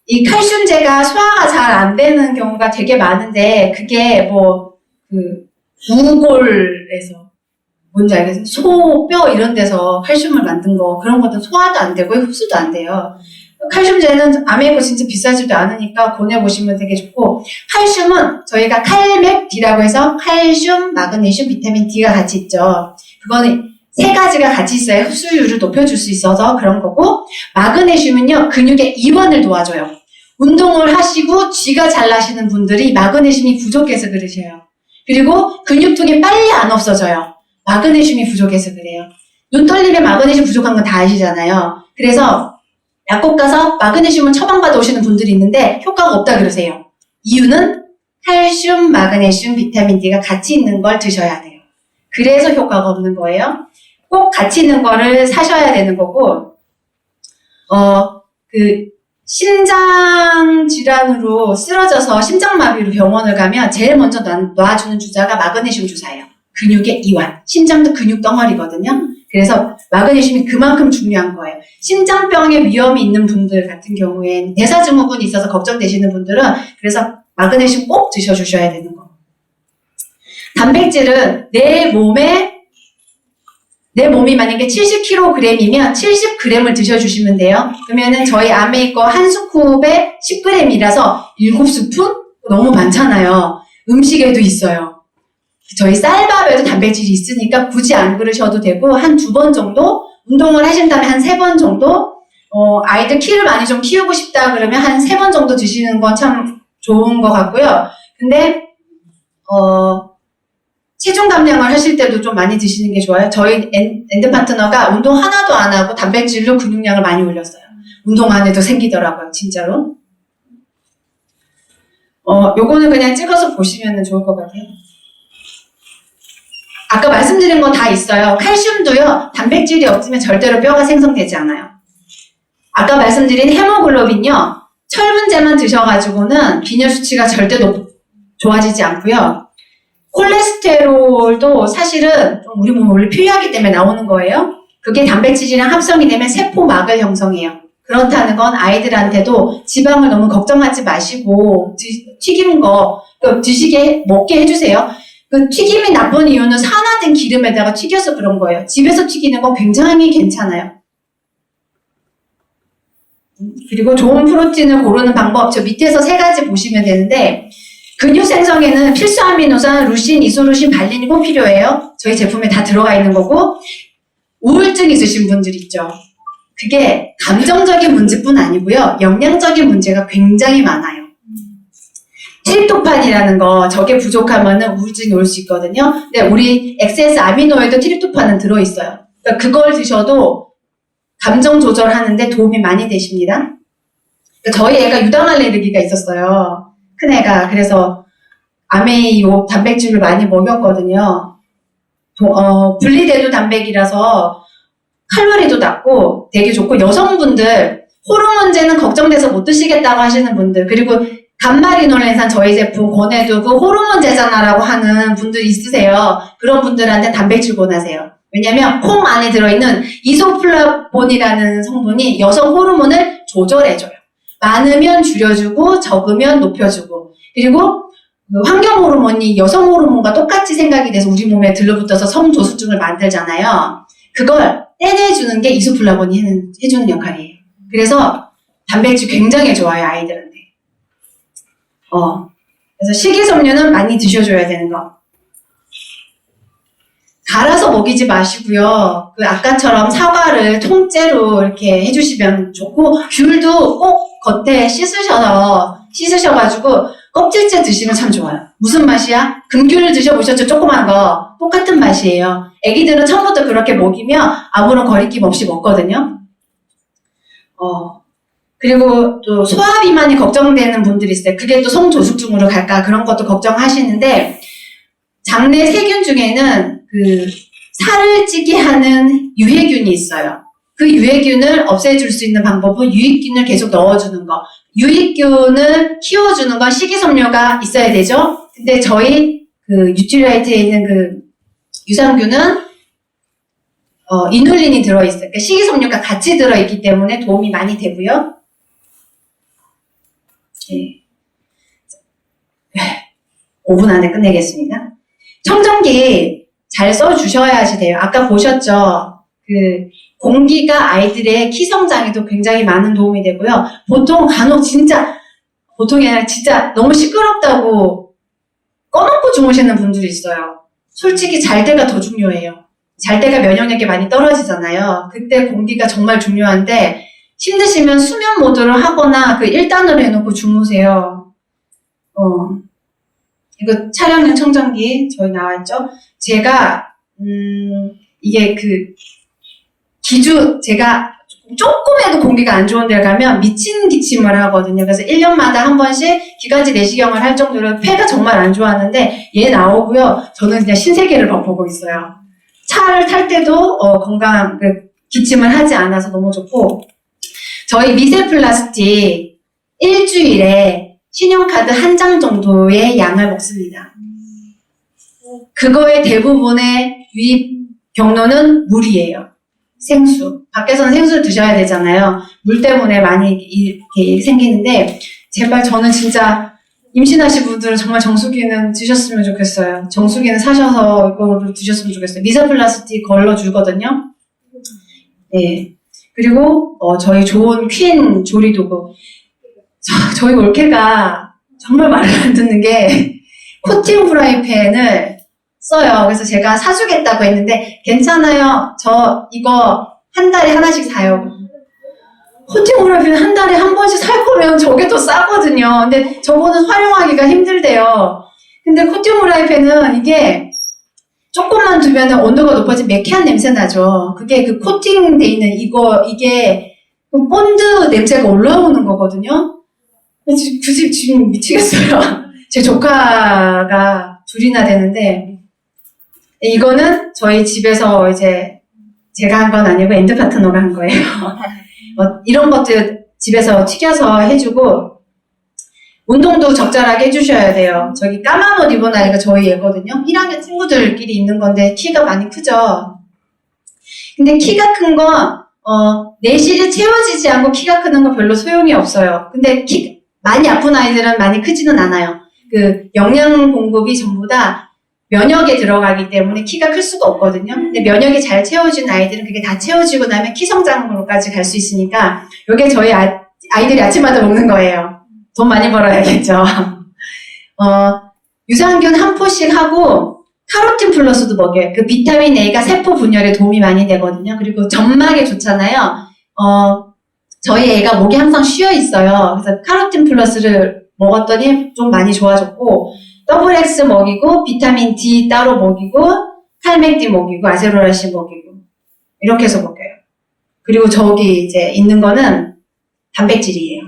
이 칼슘제가 소화가 잘 안 되는 경우가 되게 많은데 그게 우골에서 뭔지 알겠어요? 소, 뼈 이런 데서 칼슘을 만든 거 그런 것도 소화도 안 되고 흡수도 안 돼요. 칼슘제는 아메리카 진짜 비싸지도 않으니까 권해보시면 되게 좋고 칼슘은 저희가 칼맥D라고 해서 칼슘, 마그네슘, 비타민 D가 같이 있죠. 그거는 3가지가 같이 있어야 흡수율을 높여줄 수 있어서 그런 거고 마그네슘은요 근육의 이완을 도와줘요. 운동을 하시고 쥐가 잘 나시는 분들이 마그네슘이 부족해서 그러셔요. 그리고 근육통이 빨리 안 없어져요. 마그네슘이 부족해서 그래요. 눈 떨리면 마그네슘 부족한 건 다 아시잖아요. 그래서 약국 가서 마그네슘을 처방받아 오시는 분들이 있는데 효과가 없다 그러세요. 이유는 칼슘, 마그네슘, 비타민 D가 같이 있는 걸 드셔야 돼요. 그래서 효과가 없는 거예요. 꼭 같이 있는 거를 사셔야 되는 거고 심장 질환으로 쓰러져서 심장마비로 병원을 가면 제일 먼저 놔주는 주사가 마그네슘 주사예요. 근육의 이완. 심장도 근육 덩어리거든요. 그래서 마그네슘이 그만큼 중요한 거예요. 심장병에 위험이 있는 분들 같은 경우엔 대사증후군이 있어서 걱정되시는 분들은 그래서 마그네슘 꼭 드셔주셔야 되는 거. 단백질은 내 내 몸이 만약에 70kg이면 70g을 드셔주시면 돼요. 그러면은 저희 아메이거 한 스쿱에 10g이라서 7스푼? 너무 많잖아요. 음식에도 있어요. 저희 쌀밥에도 단백질이 있으니까 굳이 안 그러셔도 되고, 한 2번 정도? 운동을 하신 다음에 한 3번 정도? 아이들 키를 많이 좀 키우고 싶다 그러면 한 3번 정도 드시는 건 참 좋은 것 같고요. 근데, 체중 감량을 하실 때도 좀 많이 드시는 게 좋아요. 저희 엔드 파트너가 운동 하나도 안 하고 단백질로 근육량을 많이 올렸어요. 운동 안 해도 생기더라고요, 진짜로. 요거는 그냥 찍어서 보시면 좋을 것 같아요. 아까 말씀드린 거 다 있어요. 칼슘도요, 단백질이 없으면 절대로 뼈가 생성되지 않아요. 아까 말씀드린 헤모글로빈요, 철분제만 드셔가지고는 빈혈 수치가 절대 좋아지지 않고요. 콜레스테롤도 사실은 좀 우리 몸에 원래 필요하기 때문에 나오는 거예요. 그게 단백질이랑 합성이 되면 세포막을 형성해요. 그렇다는 건 아이들한테도 지방을 너무 걱정하지 마시고 튀긴 거 먹게 해주세요. 그 튀김이 나쁜 이유는 산화된 기름에다가 튀겨서 그런 거예요. 집에서 튀기는 건 굉장히 괜찮아요. 그리고 좋은 프로틴을 고르는 방법, 저 밑에서 3가지 보시면 되는데, 근육 생성에는 필수 아미노산, 루신, 이소루신, 발린이 꼭 필요해요. 저희 제품에 다 들어가 있는 거고, 우울증 있으신 분들 있죠. 그게 감정적인 문제뿐 아니고요. 영양적인 문제가 굉장히 많아요. 트립토판이라는 거, 저게 부족하면 우울증이 올 수 있거든요. 근데 우리 XS 아미노에도 트립토판은 들어있어요. 그러니까 그걸 드셔도 감정 조절하는데 도움이 많이 되십니다. 그러니까 저희 애가 유당 알레르기가 있었어요. 큰애가. 그래서 아메이오 단백질을 많이 먹였거든요. 분리대도 단백이라서 칼로리도 낮고 되게 좋고, 여성분들 호르몬제는 걱정돼서 못 드시겠다고 하시는 분들, 그리고 감마리놀렌산 저희 제품 권해도 그 호르몬제잖아라고 하는 분들 있으세요. 그런 분들한테 단백질 권하세요. 왜냐면 콩 안에 들어있는 이소플라본이라는 성분이 여성 호르몬을 조절해줘요. 많으면 줄여주고 적으면 높여주고, 그리고 환경 호르몬이 여성 호르몬과 똑같이 생각이 돼서 우리 몸에 들러붙어서 성조숙증을 만들잖아요. 그걸 떼내주는 게 이소플라본이 해주는 역할이에요. 그래서 단백질 굉장히 좋아요, 아이들한테. 그래서 식이섬유는 많이 드셔줘야 되는 거. 갈아서 먹이지 마시고요. 그 아까처럼 사과를 통째로 이렇게 해주시면 좋고, 귤도 꼭 겉에 씻으셔가지고 껍질째 드시면 참 좋아요. 무슨 맛이야? 금귤 드셔보셨죠? 조그만 거. 똑같은 맛이에요. 애기들은 처음부터 그렇게 먹이면 아무런 거리낌 없이 먹거든요. 그리고 또 소화비만이 걱정되는 분들이 있어요. 그게 또 성조숙증으로 갈까? 그런 것도 걱정하시는데, 장내 세균 중에는 그 살을 찌게 하는 유해균이 있어요. 그 유해균을 없애줄 수 있는 방법은 유익균을 계속 넣어주는 거. 유익균을 키워주는 건 식이섬유가 있어야 되죠. 근데 저희 그 뉴트리라이트에 있는 그 유산균은 이눌린이 들어있어요. 그러니까 식이섬유가 같이 들어있기 때문에 도움이 많이 되고요. 네. 5분 안에 끝내겠습니다. 청정기 잘 써주셔야지 돼요. 아까 보셨죠? 그 공기가 아이들의 키 성장에도 굉장히 많은 도움이 되고요. 보통 간혹 보통이 아니라 진짜 너무 시끄럽다고 꺼놓고 주무시는 분들이 있어요. 솔직히 잘 때가 더 중요해요. 잘 때가 면역력이 많이 떨어지잖아요. 그때 공기가 정말 중요한데, 힘드시면 수면 모드를 하거나 그 1단으로 해놓고 주무세요. 이거 촬영용 청정기 저희 나와있죠? 제가 이게 제가 조금해도 공기가 안 좋은 데 가면 미친 기침을 하거든요. 그래서 1년마다 한 번씩 기관지 내시경을 할 정도로 폐가 정말 안 좋았는데 얘 나오고요. 저는 그냥 신세계를 맛보고 있어요. 차를 탈 때도 건강한 기침을 하지 않아서 너무 좋고, 저희 미세플라스틱 일주일에 신용카드 1장 정도의 양을 먹습니다. 그거의 대부분의 유입 경로는 물이에요. 생수. 밖에서는 생수를 드셔야 되잖아요. 물 때문에 많이 이렇게 생기는데, 제발 저는 진짜 임신하신 분들은 정말 정수기는 드셨으면 좋겠어요. 정수기는 사셔서 이거를 드셨으면 좋겠어요. 미사플라스틱 걸러주거든요. 네. 그리고 저희 좋은 퀸 조리도구. 저희 올케가 정말 말을 안 듣는 게 코팅 프라이팬을 써요. 그래서 제가 사주겠다고 했는데 괜찮아요. 저 이거 한 달에 하나씩 사요. 코팅 프라이팬 한 달에 한 번씩 살 거면 저게 더 싸거든요. 근데 저거는 활용하기가 힘들대요. 근데 코팅 프라이팬은 이게 조금만 두면 온도가 높아지면 매캐한 냄새 나죠. 그게 그 코팅돼 있는 이게 본드 냄새가 올라오는 거거든요. 굳이 지금 미치겠어요. 제 조카가 둘이나 되는데 이거는 저희 집에서 이제 제가 한 건 아니고 엔드 파트너가 한 거예요. 이런 것들 집에서 튀겨서 해주고 운동도 적절하게 해주셔야 돼요. 저기 까만 옷 입은 아이가 저희 애거든요. 1학년 친구들끼리 있는 건데 키가 많이 크죠. 근데 키가 큰 건 내실이 채워지지 않고 키가 크는 건 별로 소용이 없어요. 근데 많이 아픈 아이들은 많이 크지는 않아요. 그 영양 공급이 전부 다 면역에 들어가기 때문에 키가 클 수가 없거든요. 근데 면역이 잘 채워진 아이들은 그게 다 채워지고 나면 키 성장으로까지 갈 수 있으니까 이게 저희 아이들이 아침마다 먹는 거예요. 돈 많이 벌어야겠죠. 유산균 한 포씩 하고 카로틴 플러스도 먹여요. 그 비타민 A가 세포 분열에 도움이 많이 되거든요. 그리고 점막에 좋잖아요. 저희 애가 목이 항상 쉬어 있어요. 그래서 카로틴 플러스를 먹었더니 좀 많이 좋아졌고 더블 X 먹이고 비타민 D 따로 먹이고 칼맥디 먹이고 아세로라신 먹이고 이렇게 해서 먹여요. 그리고 저기 이제 있는 거는 단백질이에요.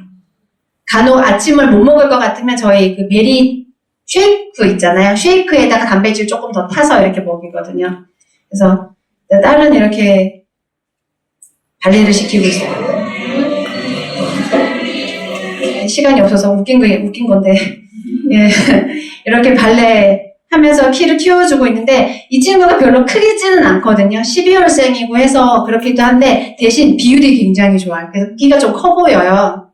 간혹 아침을 못 먹을 것 같으면 저희 그 베리 쉐이크 있잖아요. 쉐이크에다가 단백질 조금 더 타서 이렇게 먹이거든요. 그래서 딸은 이렇게 발레를 시키고 있어요. 시간이 없어서 웃긴 건데 예. 이렇게 발레 하면서 키를 키워주고 있는데 이 친구가 별로 크지는 않거든요. 12월생이고 해서 그렇기도 한데 대신 비율이 굉장히 좋아요. 그래서 키가 좀 커 보여요.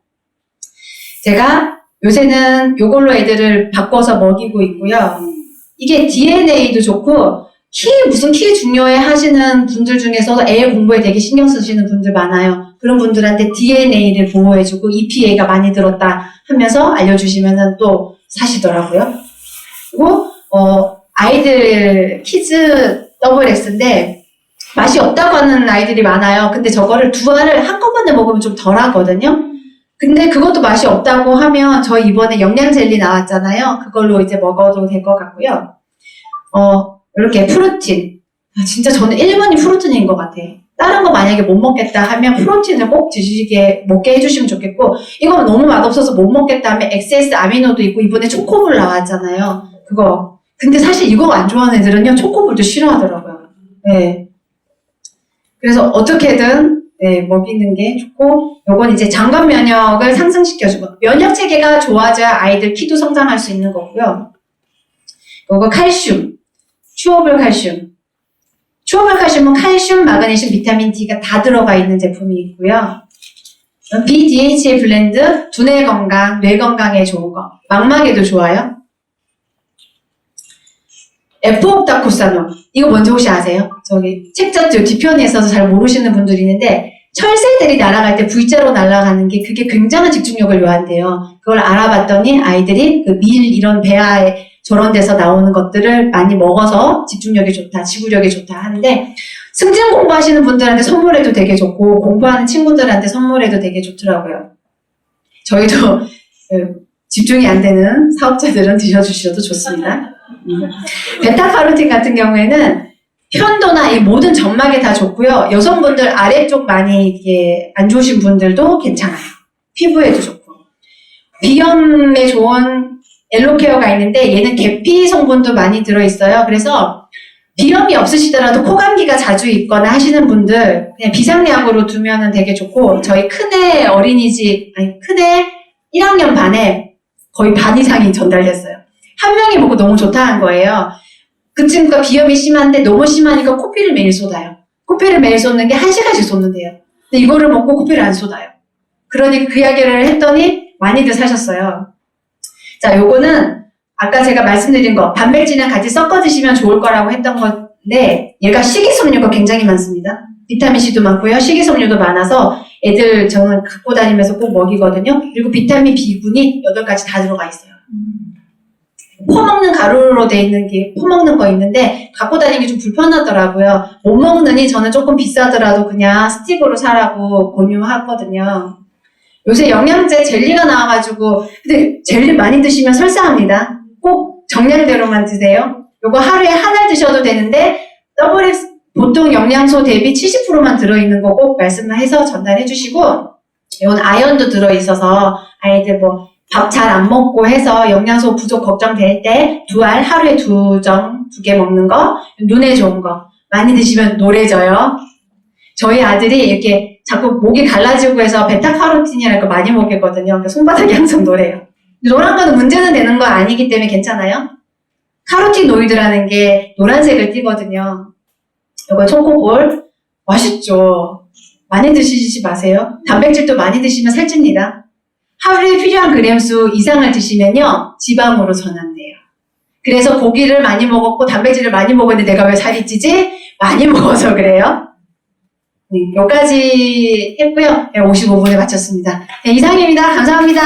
제가 요새는 요걸로 애들을 바꿔서 먹이고 있고요. 이게 DNA도 좋고 무슨 키 중요해 하시는 분들 중에서 애 공부에 되게 신경 쓰시는 분들 많아요. 그런 분들한테 DNA를 보호해주고 EPA가 많이 들었다 하면서 알려주시면은 또 사시더라고요. 그리고 아이들 키즈 더블 X인데 맛이 없다고 하는 아이들이 많아요. 근데 저거를 두 알을 한꺼번에 먹으면 좀 덜 하거든요. 근데 그것도 맛이 없다고 하면 저희 이번에 영양 젤리 나왔잖아요. 그걸로 이제 먹어도 될 것 같고요. 이렇게 프로틴. 진짜 저는 1번이 프로틴인 것 같아요. 다른 거 만약에 못 먹겠다 하면 프로틴을 꼭 먹게 해주시면 좋겠고, 이건 너무 맛없어서 못 먹겠다 하면 XS 아미노도 있고, 이번에 초코볼 나왔잖아요. 그거. 근데 사실 이거 안 좋아하는 애들은요, 초코볼도 싫어하더라고요. 네. 그래서 어떻게든, 네, 먹이는 게 좋고, 요건 이제 장관 면역을 상승시켜주고, 면역 체계가 좋아져야 아이들 키도 성장할 수 있는 거고요. 요거 칼슘. 추어블 칼슘. 추어블 칼슘은 칼슘, 마그네슘, 비타민 D가 다 들어가 있는 제품이 있고요. BDHA 블렌드, 두뇌 건강, 뇌 건강에 좋은 거. 망막에도 좋아요. 에포옵다코사놀. 이거 뭔지 혹시 아세요? 저기 책자 뒤편에 있어서 잘 모르시는 분들이 있는데 철새들이 날아갈 때 V자로 날아가는 게 그게 굉장한 집중력을 요한대요. 그걸 알아봤더니 아이들이 그 밀 이런 배아에 저런 데서 나오는 것들을 많이 먹어서 집중력이 좋다, 지구력이 좋다 하는데 승진 공부하시는 분들한테 선물해도 되게 좋고 공부하는 친구들한테 선물해도 되게 좋더라고요. 저희도 집중이 안 되는 사업자들은 드셔주셔도 좋습니다. 베타카로틴 같은 경우에는 편도나 이 모든 점막에 다 좋고요. 여성분들 아래쪽 많이 이게 안 좋으신 분들도 괜찮아요. 피부에도 좋고. 비염에 좋은 엘로케어가 있는데 얘는 계피 성분도 많이 들어있어요. 그래서 비염이 없으시더라도 코감기가 자주 있거나 하시는 분들 그냥 비상약으로 두면은 되게 좋고 저희 큰애 큰애 1학년 반에 거의 반 이상이 전달됐어요. 한 명이 보고 너무 좋다 한 거예요. 그 친구가 비염이 심한데 너무 심하니까 코피를 매일 쏟아요. 코피를 매일 쏟는 게 1시간씩 쏟는데요. 근데 이거를 먹고 코피를 안 쏟아요. 그러니 그 이야기를 했더니 많이들 사셨어요. 자, 요거는 아까 제가 말씀드린 거 단백질이랑 같이 섞어 드시면 좋을 거라고 했던 건데 얘가 식이섬유가 굉장히 많습니다. 비타민C도 많고요. 식이섬유도 많아서 애들 저는 갖고 다니면서 꼭 먹이거든요. 그리고 비타민 B군이 8가지 다 들어가 있어요. 퍼먹는 가루로 돼 있는 게 퍼먹는 거 있는데 갖고 다니기 좀 불편하더라고요. 못 먹느니 저는 조금 비싸더라도 그냥 스틱으로 사라고 권유하거든요. 요새 영양제 젤리가 나와가지고 근데 젤리 많이 드시면 설사합니다. 꼭 정량대로만 드세요. 요거 하루에 하나 드셔도 되는데 WX 보통 영양소 대비 70%만 들어있는 거 꼭 말씀해서 전달해 주시고 이건 아연도 들어있어서 아이들 뭐 밥 잘 안 먹고 해서 영양소 부족 걱정될 때 하루에 2개 먹는 거, 눈에 좋은 거 많이 드시면 노래져요. 저희 아들이 이렇게 자꾸 목이 갈라지고 해서 베타카로틴이라는 거 많이 먹였거든요. 그러니까 손바닥이 항상 노래요. 노란 거는 문제는 되는 거 아니기 때문에 괜찮아요. 카로티노이드라는 게 노란색을 띠거든요. 이거 초코볼 맛있죠. 많이 드시지 마세요. 단백질도 많이 드시면 살찝니다. 하루에 필요한 그램수 이상을 드시면요 지방으로 전환돼요. 그래서 고기를 많이 먹었고 단백질을 많이 먹었는데 내가 왜 살이 찌지? 많이 먹어서 그래요. 네, 여기까지 했고요. 55분에 마쳤습니다. 네, 이상입니다. 감사합니다.